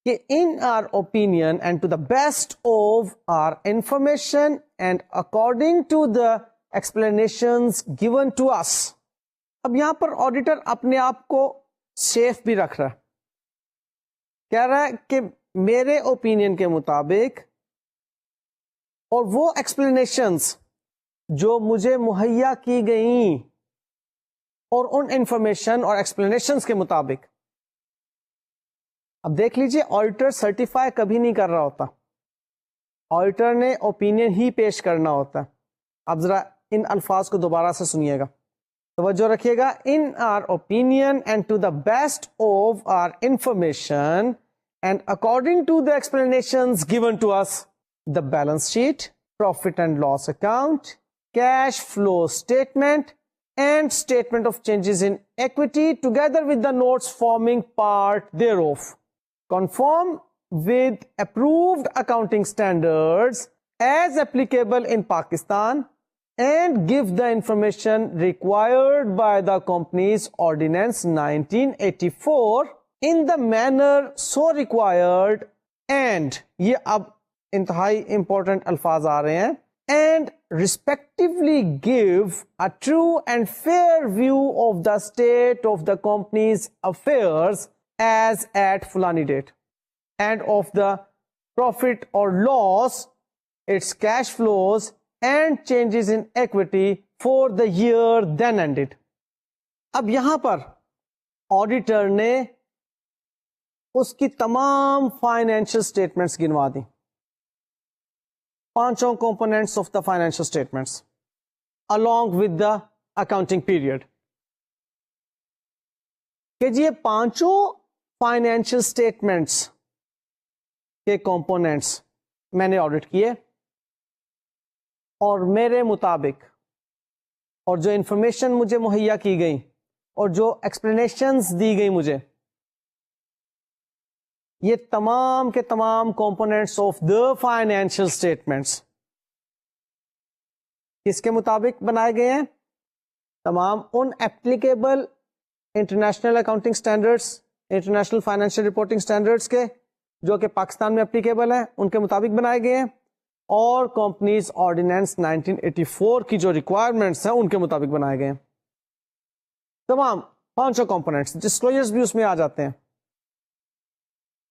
کہ in our opinion and to the best of our information and according to the explanations given to us. اب یہاں پر آڈیٹر اپنے آپ کو سیف بھی رکھ رہا ہے, کہہ رہا ہے کہ میرے اوپینین کے مطابق اور وہ ایکسپلینیشنز جو مجھے مہیا کی گئیں اور ان انفارمیشن اور ایکسپلینیشنز کے مطابق. اب دیکھ لیجئے آڈیٹر سرٹیفائی کبھی نہیں کر رہا ہوتا, آڈیٹر نے اوپینین ہی پیش کرنا ہوتا ہے. اب ذرا ان الفاظ کو دوبارہ سے سنیے گا, توجہ رکھیے گا. In our opinion and to the best of our information and according to the explanations given to us, the balance sheet, profit and loss account, cash flow statement and statement of changes in equity together with the notes forming part thereof conform with approved accounting standards as applicable in Pakistan and give the information required by the company's ordinance 1984 in the manner so required. And یہ اب انتہائی important الفاظ آ رہے ہیں, and respectively give a true and fair view of the state of the company's affairs as at fulani date, and of the profit or loss, its cash flows and changes in equity for the year then ended. اب یہاں پر auditor نے اس کی تمام financial statements گنوا دی, پانچوں components of the financial statements along with the accounting period. کہ جی یہ پانچوں فائنینشیل اسٹیٹمنٹس کے کمپوننٹس میں نے آڈٹ کیے اور میرے مطابق اور جو انفارمیشن مجھے مہیا کی گئی اور جو ایکسپلینیشنز دی گئی مجھے یہ تمام کے تمام components of the financial statements کس کے مطابق بنائے گئے ہیں؟ تمام ان applicable international accounting standards, international financial reporting standards کے جو کہ پاکستان میں اپلیکیبل ہیں ان کے مطابق بنائے گئے ہیں، اور کمپنیز آرڈیننس 1984 کی جو ریکوائرمنٹس ہیں ان کے مطابق بنائے گئے ہیں. تمام 500 کمپوننٹس، ڈسکلوجرز بھی اس میں آ جاتے ہیں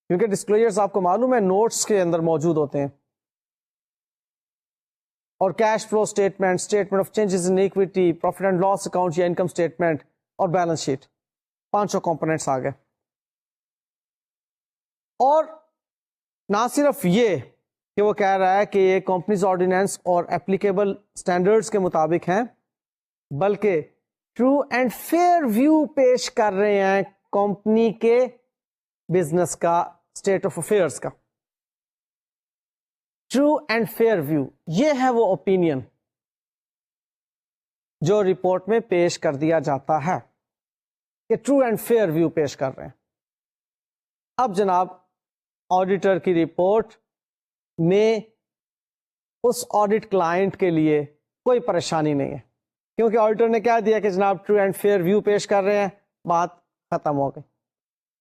کیونکہ ڈسکلوجرز آپ کو معلوم ہے نوٹس کے اندر موجود ہوتے ہیں، اور cash flow statement, statement of changes in equity, profit and loss account یا انکم اسٹیٹمنٹ اور بیلنس شیٹ، 500 کمپوننٹس آ گئے. اور نہ صرف یہ کہ وہ کہہ رہا ہے کہ یہ کمپنیز آرڈیننس اور ایپلیکیبل اسٹینڈرڈس کے مطابق ہیں، بلکہ ٹرو اینڈ فیئر ویو پیش کر رہے ہیں کمپنی کے بزنس کا، اسٹیٹ آف افیئرس کا. ٹرو اینڈ فیئر ویو یہ ہے وہ اوپینین جو رپورٹ میں پیش کر دیا جاتا ہے کہ ٹرو اینڈ فیئر ویو پیش کر رہے ہیں. اب جناب آڈیٹر کی رپورٹ میں اس آڈٹ کلائنٹ کے لیے کوئی پریشانی نہیں ہے، کیونکہ آڈیٹر نے کیا دیا کہ جناب ٹرو اینڈ فیئر ویو پیش کر رہے ہیں، بات ختم ہو گئی.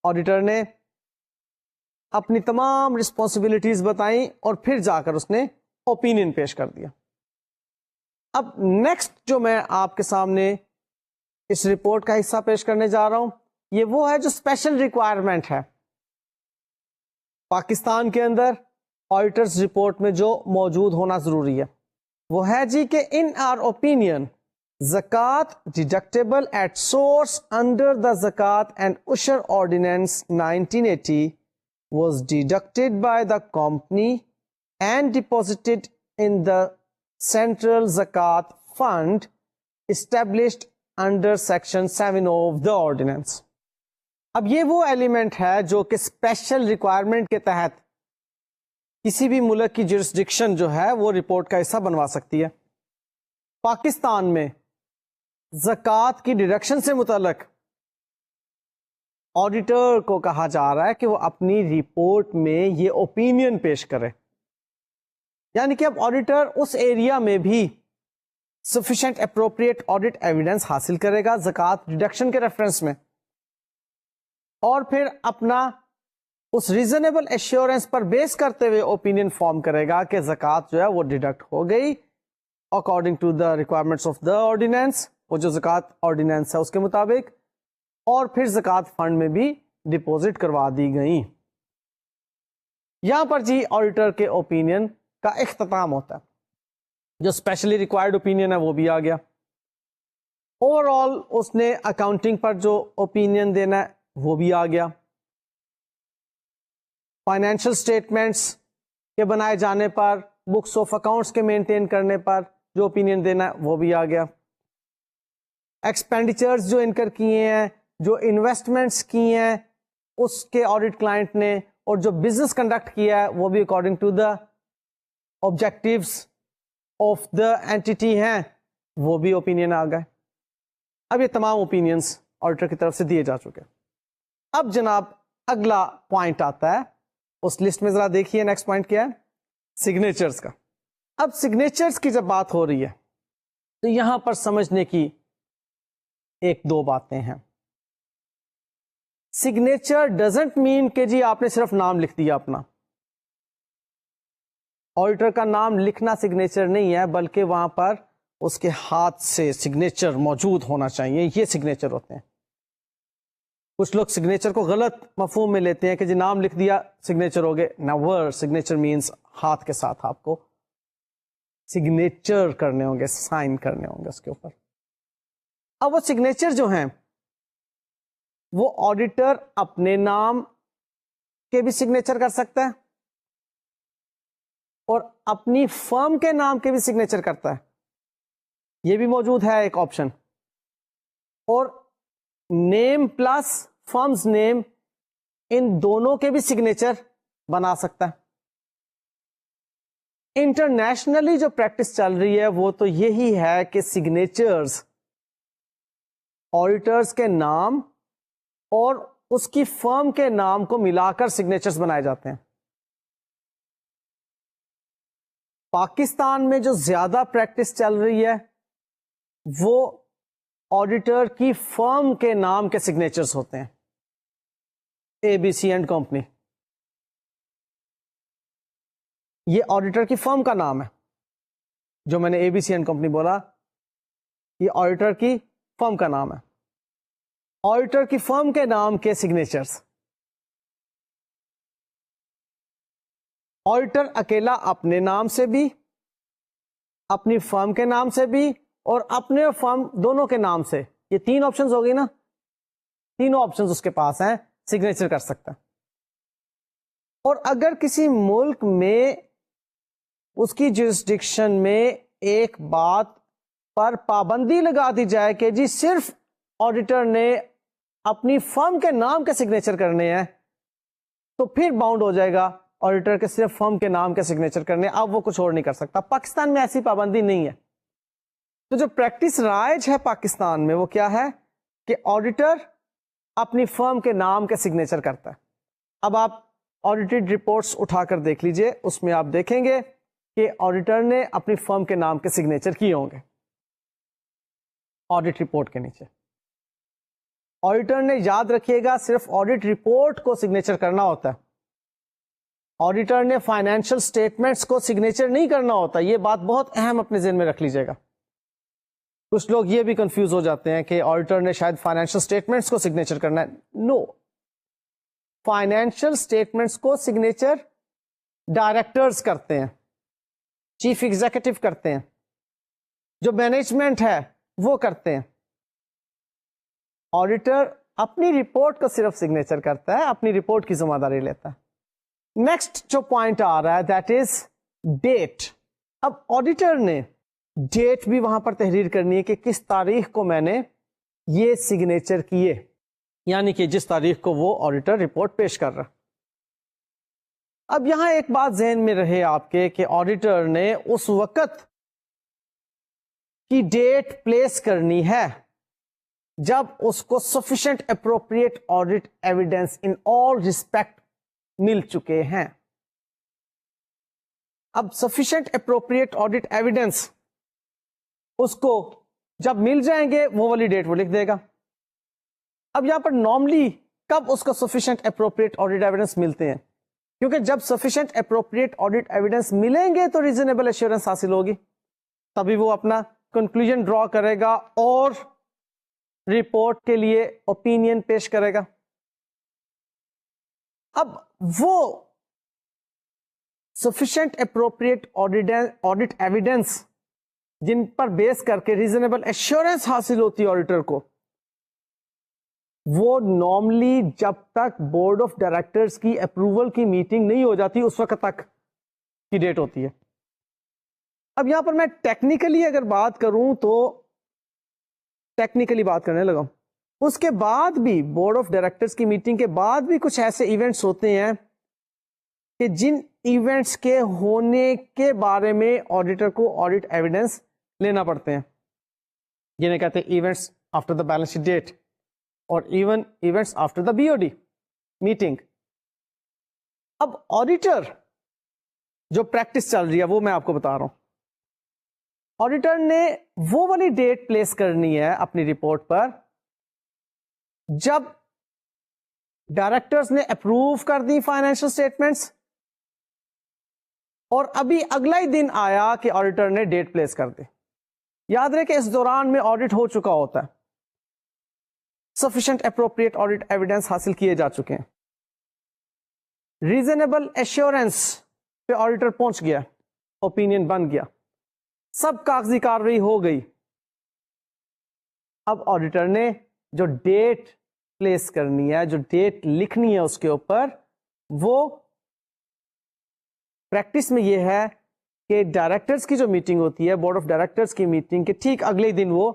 آڈیٹر نے اپنی تمام رسپانسبلٹیز بتائیں اور پھر جا کر اس نے اوپینین پیش کر دیا. اب نیکسٹ جو میں آپ کے سامنے اس رپورٹ کا حصہ پیش کرنے جا رہا ہوں، یہ وہ ہے جو اسپیشل ریکوائرمنٹ ہے پاکستان کے اندر آڈیٹرز رپورٹ میں جو موجود ہونا ضروری ہے. وہ ہے جی کہ in our opinion zakat deductible at source under the Zakat and Ushr ordinance 1980 was deducted by the company and deposited in the central zakat fund established under section 7 of the ordinance. اب یہ وہ ایلیمنٹ ہے جو کہ اسپیشل ریکوائرمنٹ کے تحت کسی بھی ملک کی جورسڈکشن جو ہے وہ رپورٹ کا حصہ بنوا سکتی ہے. پاکستان میں زکوٰۃ کی ڈیڈکشن سے متعلق آڈیٹر کو کہا جا رہا ہے کہ وہ اپنی رپورٹ میں یہ اوپینین پیش کرے، یعنی کہ اب آڈیٹر اس ایریا میں بھی سفیشینٹ اپروپریٹ آڈٹ ایویڈنس حاصل کرے گا زکوٰۃ ڈیڈکشن کے ریفرنس میں، اور پھر اپنا اس ریزنیبل ایشورنس پر بیس کرتے ہوئے اوپینین فارم کرے گا کہ زکوٰۃ جو ہے وہ ڈیڈکٹ ہو گئی according to the requirements of the ordinance, وہ جو زکوٰۃ آرڈیننس ہے اس کے مطابق، اور پھر زکوٰۃ فنڈ میں بھی ڈپوزٹ کروا دی گئی. یہاں پر جی آڈیٹر کے اوپینین کا اختتام ہوتا ہے. جو اسپیشلی ریکوائرڈ اوپینین ہے وہ بھی آ گیا. اوور آل اس نے اکاؤنٹنگ پر جو اوپینین دینا ہے وہ بھی آ گیا. فائنینشیل اسٹیٹمنٹس کے بنائے جانے پر، بکس آف اکاؤنٹس کے مینٹین کرنے پر جو اوپینین دینا ہے وہ بھی آ گیا. ایکسپینڈیچرز جو انکر کیے ہیں، جو انویسٹمنٹس کی ہیں اس کے آڈٹ کلائنٹ نے، اور جو بزنس کنڈکٹ کیا ہے وہ بھی according to the objectives of the entity ہیں، وہ بھی اوپینین آ گئے. اب یہ تمام اوپینینس آڈیٹر کی طرف سے دیے جا چکے. اب جناب اگلا پوائنٹ آتا ہے اس لسٹ میں، ذرا دیکھیے نیکسٹ پوائنٹ کیا ہے، سگنیچرز کا. اب سگنیچرز کی جب بات ہو رہی ہے تو یہاں پر سمجھنے کی ایک دو باتیں ہیں. سگنیچر ڈزنٹ مین کہ جی آپ نے صرف نام لکھ دیا اپنا. آڈیٹر کا نام لکھنا سگنیچر نہیں ہے، بلکہ وہاں پر اس کے ہاتھ سے سگنیچر موجود ہونا چاہیے. یہ سگنیچر ہوتے ہیں. کچھ لوگ سگنیچر کو غلط مفہوم میں لیتے ہیں کہ جی نام لکھ دیا سگنیچر ہو گئے. نیور، سگنیچر مینس ہاتھ کے ساتھ آپ کو سگنیچر کرنے ہوں گے، سائن کرنے ہوں گے اس کے اوپر. اب وہ سگنیچر جو ہیں وہ آڈیٹر اپنے نام کے بھی سگنیچر کر سکتا ہے اور اپنی فرم کے نام کے بھی سگنیچر کرتا ہے. یہ بھی موجود ہے ایک آپشن. اور نیم پلس فرمز نیم ان دونوں کے بھی سگنیچر بنا سکتا ہے. انٹرنیشنلی جو پریکٹس چل رہی ہے وہ تو یہی ہے کہ سگنیچرز آڈیٹرز کے نام اور اس کی فرم کے نام کو ملا کر سگنیچرز بنائے جاتے ہیں. پاکستان میں جو زیادہ پریکٹس چل رہی ہے وہ آڈیٹر کی فرم کے نام کے سگنیچرز ہوتے ہیں. اے بی سی اینڈ کمپنی, یہ آڈیٹر کی فرم کا نام ہے. جو میں نے اے بی سی اینڈ کمپنی بولا, یہ آڈیٹر کی فرم کا نام ہے. آڈیٹر کی فرم کے نام کے سگنیچرز. آڈیٹر اکیلا اپنے نام سے بھی, اپنی فرم کے نام سے بھی, اور اپنے فرم دونوں کے نام سے, یہ 3 آپشنز ہو گئی نا, تینوں آپشنز اس کے پاس ہیں, سگنیچر کر سکتا ہے. اور اگر کسی ملک میں اس کی جورسڈکشن میں ایک بات پر پابندی لگا دی جائے کہ جی صرف آڈیٹر نے اپنی فرم کے نام کے سگنیچر کرنے ہیں, تو پھر باؤنڈ ہو جائے گا آڈیٹر کے صرف فرم کے نام کے سگنیچر کرنے, اب وہ کچھ اور نہیں کر سکتا. پاکستان میں ایسی پابندی نہیں ہے. تو جو پریکٹس رائج ہے پاکستان میں وہ کیا ہے کہ آڈیٹر اپنی فرم کے نام کے سگنیچر کرتا ہے. اب آپ آڈیٹڈ رپورٹس اٹھا کر دیکھ لیجئے, اس میں آپ دیکھیں گے کہ آڈیٹر نے اپنی فرم کے نام کے سگنیچر کیے ہوں گے آڈیٹ رپورٹ کے نیچے. آڈیٹر نے, یاد رکھیے گا, صرف آڈیٹ رپورٹ کو سگنیچر کرنا ہوتا ہے. آڈیٹر نے فائنینشیل سٹیٹمنٹس کو سگنیچر نہیں کرنا ہوتا. یہ بات بہت اہم اپنے ذہن میں رکھ لیجیے گا. کچھ لوگ یہ بھی کنفیوز ہو جاتے ہیں کہ آڈیٹر نے شاید فائنینشیل سٹیٹمنٹس کو سگنیچر کرنا ہے. نو, فائنینشیل سٹیٹمنٹس کو سگنیچر ڈائریکٹرز کرتے ہیں, چیف ایگزیکٹو کرتے ہیں, جو مینجمنٹ ہے وہ کرتے ہیں. آڈیٹر اپنی رپورٹ کو صرف سگنیچر کرتا ہے, اپنی رپورٹ کی ذمہ داری لیتا ہے. نیکسٹ جو پوائنٹ آ رہا ہے دیٹ از ڈیٹ. اب آڈیٹر نے ڈیٹ بھی وہاں پر تحریر کرنی ہے کہ کس تاریخ کو میں نے یہ سگنیچر کیے, یعنی کہ جس تاریخ کو وہ آڈیٹر رپورٹ پیش کر رہا. اب یہاں ایک بات ذہن میں رہے آپ کے کہ آڈیٹر نے اس وقت کی ڈیٹ پلیس کرنی ہے جب اس کو sufficient appropriate audit evidence in all respect مل چکے ہیں. اب sufficient appropriate audit evidence اس کو جب مل جائیں گے وہ والی ڈیٹ وہ لکھ دے گا. اب یہاں پر نارملی کب اس کو sufficient appropriate audit evidence ملتے ہیں, کیونکہ جب sufficient appropriate audit evidence ملیں گے تو reasonable assurance حاصل ہوگی, تبھی وہ اپنا کنکلوژن ڈرا کرے گا اور رپورٹ کے لیے اوپینین پیش کرے گا. اب وہ sufficient appropriate audit evidence جن پر بیس کر کے ریزنیبل ایشورنس حاصل ہوتی ہے آڈیٹر کو, وہ نارملی جب تک بورڈ آف ڈائریکٹرز کی اپروول کی میٹنگ نہیں ہو جاتی اس وقت تک کی ڈیٹ ہوتی ہے. اب یہاں پر میں ٹیکنیکلی اگر بات کروں تو ٹیکنیکلی بات کرنے لگا, اس کے بعد بھی بورڈ آف ڈائریکٹرز کی میٹنگ کے بعد بھی کچھ ایسے ایونٹس ہوتے ہیں کہ جن ایونٹس کے ہونے کے بارے میں آڈیٹر کو آڈٹ ایویڈنس لینا پڑتے ہیں, جنہیں کہتے ہیں events after the balance sheet date اور even events after the B O D meeting. اب آڈیٹر جو پریکٹس چل رہی ہے وہ میں آپ کو بتا رہا ہوں. آڈیٹر نے وہ والی ڈیٹ پلیس کرنی ہے اپنی رپورٹ پر جب ڈائریکٹرز نے اپروو کر دی فائنینشیل سٹیٹمنٹس اور ابھی اگلا ہی دن آیا کہ آڈیٹر نے ڈیٹ پلیس کر دی. یاد رہے کہ اس دوران میں آڈٹ ہو چکا ہوتا ہے, سفیشینٹ اپروپریٹ آڈٹ ایویڈنس حاصل کیے جا چکے ہیں, ریزنیبل ایشورنس پہ آڈیٹر پہنچ گیا, اوپینین بن گیا, سب کاغذی کارروائی ہو گئی. اب آڈیٹر نے جو ڈیٹ پلیس کرنی ہے, جو ڈیٹ لکھنی ہے اس کے اوپر, وہ پریکٹس میں یہ ہے کہ ڈائریکٹرز کی جو میٹنگ ہوتی ہے, بورڈ آف ڈائریکٹرز کی میٹنگ کے ٹھیک اگلے دن وہ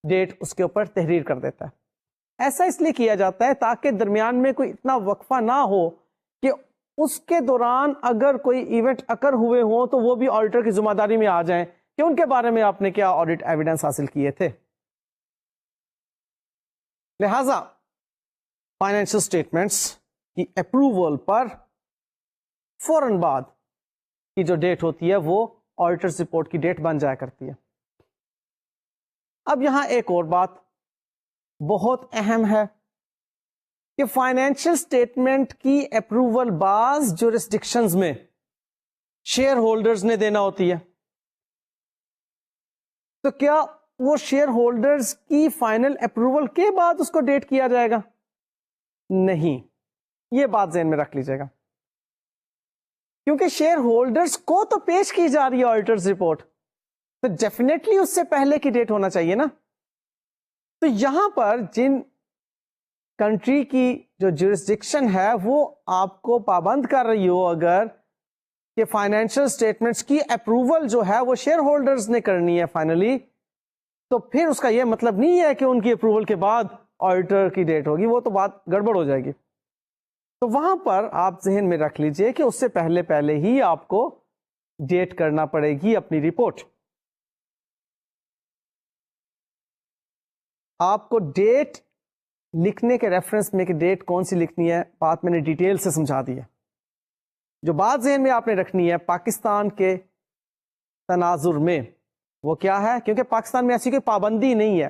ڈیٹ اس کے اوپر تحریر کر دیتا ہے. ایسا اس لیے کیا جاتا ہے تاکہ درمیان میں کوئی اتنا وقفہ نہ ہو کہ اس کے دوران اگر کوئی ایونٹ اکر ہوئے ہوں تو وہ بھی آڈیٹر کی ذمہ داری میں آ جائیں کہ ان کے بارے میں آپ نے کیا آڈٹ ایویڈنس حاصل کیے تھے. لہذا فائنینشیل اسٹیٹمنٹس کی اپروول پر فوراً بعد کی جو ڈیٹ ہوتی ہے وہ آڈیٹرز رپورٹ کی ڈیٹ بن جایا کرتی ہے. اب یہاں ایک اور بات بہت اہم ہے کہ فائنینشیل اسٹیٹمنٹ کی اپروول بعض جورسڈکشنز میں شیئر ہولڈرز نے دینا ہوتی ہے. تو کیا وہ شیئر ہولڈرز کی فائنل اپروول کے بعد اس کو ڈیٹ کیا جائے گا؟ نہیں، یہ بات ذہن میں رکھ لیجیے گا، کیونکہ شیئر ہولڈرز کو تو پیش کی جا رہی ہے آڈیٹرز رپورٹ، تو ڈیفینیٹلی اس سے پہلے کی ڈیٹ ہونا چاہیے نا. تو یہاں پر جن کنٹری کی جو جورسڈکشن ہے وہ آپ کو پابند کر رہی ہو اگر کہ فائنینشیل اسٹیٹمنٹس کی اپروول جو ہے وہ شیئر ہولڈرز نے کرنی ہے فائنلی، تو پھر اس کا یہ مطلب نہیں ہے کہ ان کی اپروول کے بعد آڈیٹر کی ڈیٹ ہوگی، وہ تو بات گڑبڑ ہو جائے گی. تو وہاں پر آپ ذہن میں رکھ لیجئے کہ اس سے پہلے ہی آپ کو ڈیٹ کرنا پڑے گی اپنی رپورٹ. آپ کو ڈیٹ لکھنے کے ریفرنس میں کہ ڈیٹ کون سی لکھنی ہے بات میں نے ڈیٹیل سے سمجھا دی ہے. جو بات ذہن میں آپ نے رکھنی ہے پاکستان کے تناظر میں وہ کیا ہے، کیونکہ پاکستان میں ایسی کوئی پابندی نہیں ہے،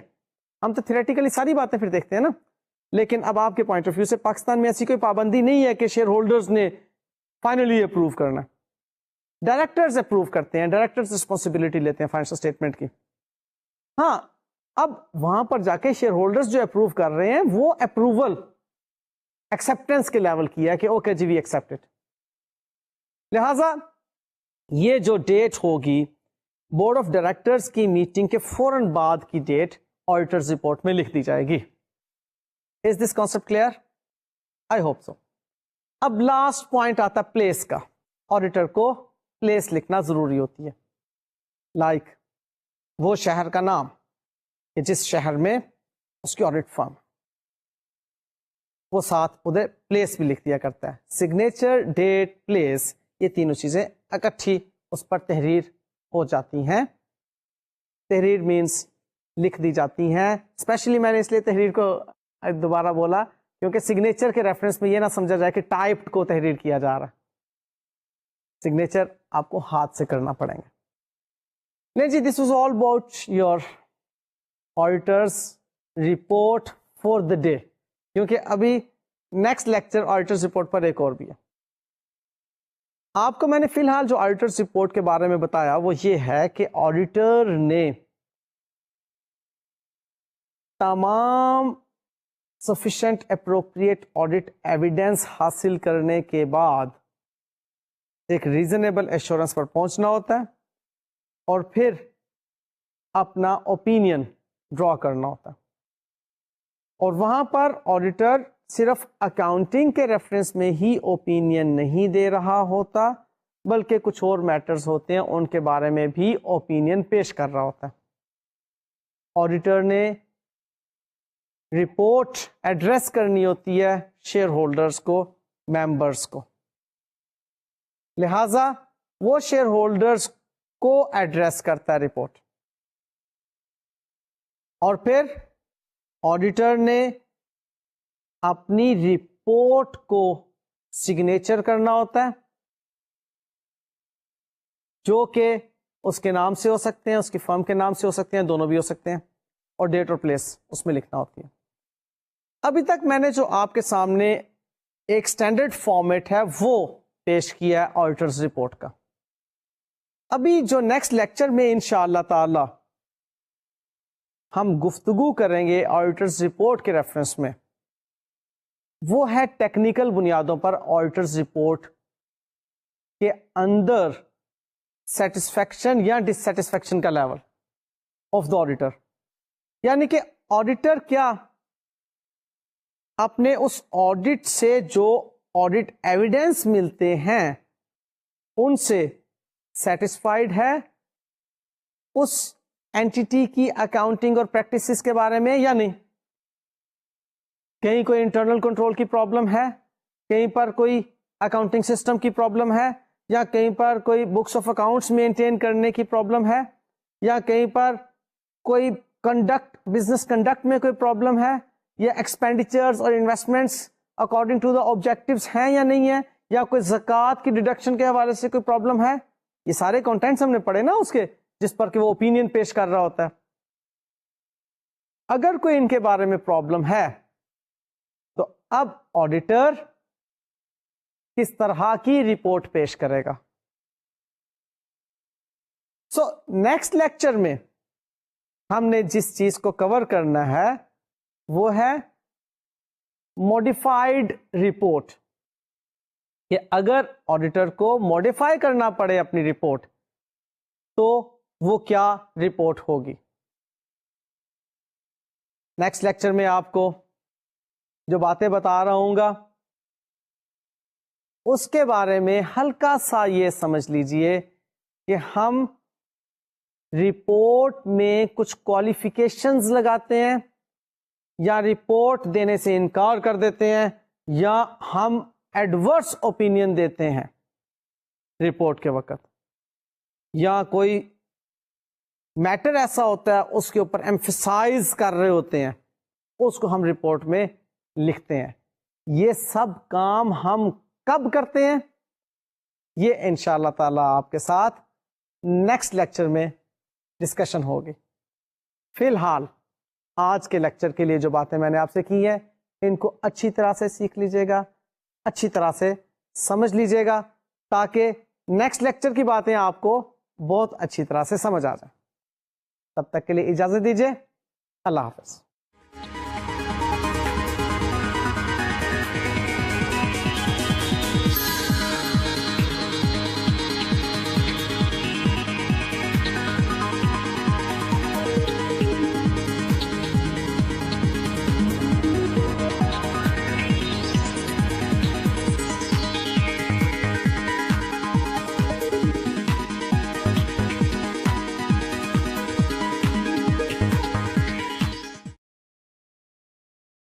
ہم تو تھیوریٹیکلی ساری باتیں پھر دیکھتے ہیں نا، لیکن اب آپ کے پوائنٹ آف ویو سے پاکستان میں ایسی کوئی پابندی نہیں ہے کہ شیئر ہولڈرز نے فائنلی اپروو کرنا. ڈائریکٹرز اپروو کرتے ہیں، ڈائریکٹرز رسپانسبلٹی لیتے ہیں فائنینشیل اسٹیٹمنٹ کی. ہاں اب وہاں پر جا کے شیئر ہولڈرز جو اپروو کر رہے ہیں وہ اپروول ایکسپٹینس کے لیول کی ہے کہ اوکے جی وی ایکسپٹ اٹ. لہذا یہ جو ڈیٹ ہوگی بورڈ آف ڈائریکٹرز کی میٹنگ کے فوراً بعد کی ڈیٹ آڈیٹرز رپورٹ میں لکھ دی جائے گی. Is this concept clear? I hope so. اب لاسٹ پوائنٹ آتا پلیس کا. آڈیٹر کو پلیس لکھنا ضروری ہوتی ہے، لائک وہ شہر کا نام کہ جس شہر میں اس کی آڈٹ فرم، وہ ساتھ ادھر پلیس بھی لکھ دیا کرتا ہے. سگنیچر، ڈیٹ، پلیس، یہ تینوں چیزیں اکٹھی اس پر تحریر ہو جاتی ہیں. تحریر مینس لکھ دی جاتی ہیں. اسپیشلی میں نے اس لیے تحریر کو دوبارہ بولا کیونکہ سگنیچر کے ریفرنس میں یہ نہ سمجھا جائے کہ ٹائپ کو تحریر کیا جا رہا ہے. سگنیچر آپ کو ہاتھ سے کرنا پڑیں گے. نہیں جی، this was all about your auditors report for the day, کیونکہ ابھی نیکسٹ لیکچر آڈیٹرز رپورٹ پر ایک اور بھی ہے. آپ کو میں نے فی الحال جو آڈیٹرز رپورٹ کے بارے میں بتایا وہ یہ ہے کہ آڈیٹر نے تمام sufficient appropriate audit evidence حاصل کرنے کے بعد ایک ریزنیبل ایشورنس پر پہنچنا ہوتا ہے اور پھر اپنا اوپینین ڈرا کرنا ہوتا ہے. اور وہاں پر آڈیٹر صرف اکاؤنٹنگ کے ریفرنس میں ہی اوپینین نہیں دے رہا ہوتا بلکہ کچھ اور میٹرز ہوتے ہیں ان کے بارے میں بھی اوپینین پیش کر رہا ہوتا ہے. آڈیٹر نے رپورٹ ایڈریس کرنی ہوتی ہے شیئر ہولڈرز کو، ممبرز کو، لہذا وہ شیئر ہولڈرز کو ایڈریس کرتا ہے رپورٹ. اور پھر آڈیٹر نے اپنی رپورٹ کو سگنیچر کرنا ہوتا ہے جو کہ اس کے نام سے ہو سکتے ہیں، اس کی فرم کے نام سے ہو سکتے ہیں، دونوں بھی ہو سکتے ہیں، اور ڈیٹ اور پلیس اس میں لکھنا ہوتی ہے. ابھی تک میں نے جو آپ کے سامنے ایک سٹینڈرڈ فارمیٹ ہے وہ پیش کیا ہے آڈیٹرز رپورٹ کا. ابھی جو نیکسٹ لیکچر میں انشاءاللہ تعالی ہم گفتگو کریں گے آڈیٹرز رپورٹ کے ریفرنس میں وہ ہے ٹیکنیکل بنیادوں پر آڈیٹرز رپورٹ کے اندر سیٹسفیکشن یا ڈس سیٹسفیکشن کا لیول آف دا آڈیٹر. یعنی کہ آڈیٹر کیا اپنے اس آڈٹ سے جو آڈٹ ایویڈنس ملتے ہیں ان سے سیٹسفائیڈ ہے اس اینٹیٹی کی اکاؤنٹنگ اور پریکٹسز کے بارے میں یا نہیں. کہیں کوئی انٹرنل کنٹرول کی پرابلم ہے، کہیں پر کوئی اکاؤنٹنگ سسٹم کی پرابلم ہے، یا کہیں پر کوئی بکس آف اکاؤنٹس مینٹین کرنے کی پرابلم ہے، یا کہیں پر کوئی کنڈکٹ، بزنس کنڈکٹ میں کوئی پرابلم ہے، یا ایکسپینڈیچرز اور investments according to the objectives ہیں یا نہیں ہے، یا کوئی زکوٰۃ کی ڈیڈکشن کے حوالے سے کوئی پرابلم ہے. یہ سارے کانٹینٹس ہم نے پڑھے نا اس کے، جس پر کہ وہ اوپینین پیش کر رہا ہوتا ہے. اگر کوئی ان کے بارے میں پرابلم ہے تو اب آڈیٹر کس طرح کی رپورٹ پیش کرے گا. سو نیکسٹ لیکچر میں ہم نے جس چیز کو کور کرنا ہے وہ ہے موڈیفائڈ رپورٹ، کہ اگر آڈیٹر کو موڈیفائی کرنا پڑے اپنی رپورٹ تو وہ کیا رپورٹ ہوگی. نیکسٹ لیکچر میں آپ کو جو باتیں بتا رہا ہوں گا اس کے بارے میں ہلکا سا یہ سمجھ لیجئے کہ ہم رپورٹ میں کچھ کوالیفیکیشنز لگاتے ہیں یا رپورٹ دینے سے انکار کر دیتے ہیں یا ہم ایڈورس اوپینین دیتے ہیں رپورٹ کے وقت، یا کوئی میٹر ایسا ہوتا ہے اس کے اوپر ایمفیسائز کر رہے ہوتے ہیں، اس کو ہم رپورٹ میں لکھتے ہیں. یہ سب کام ہم کب کرتے ہیں یہ انشاءاللہ تعالی آپ کے ساتھ نیکسٹ لیکچر میں ڈسکشن ہوگی. فی الحال آج کے لیکچر کے لیے جو باتیں میں نے آپ سے کی ہیں ان کو اچھی طرح سے سیکھ لیجئے گا، اچھی طرح سے سمجھ لیجئے گا، تاکہ نیکسٹ لیکچر کی باتیں آپ کو بہت اچھی طرح سے سمجھ آ جائیں. تب تک کے لیے اجازت دیجیے. اللہ حافظ.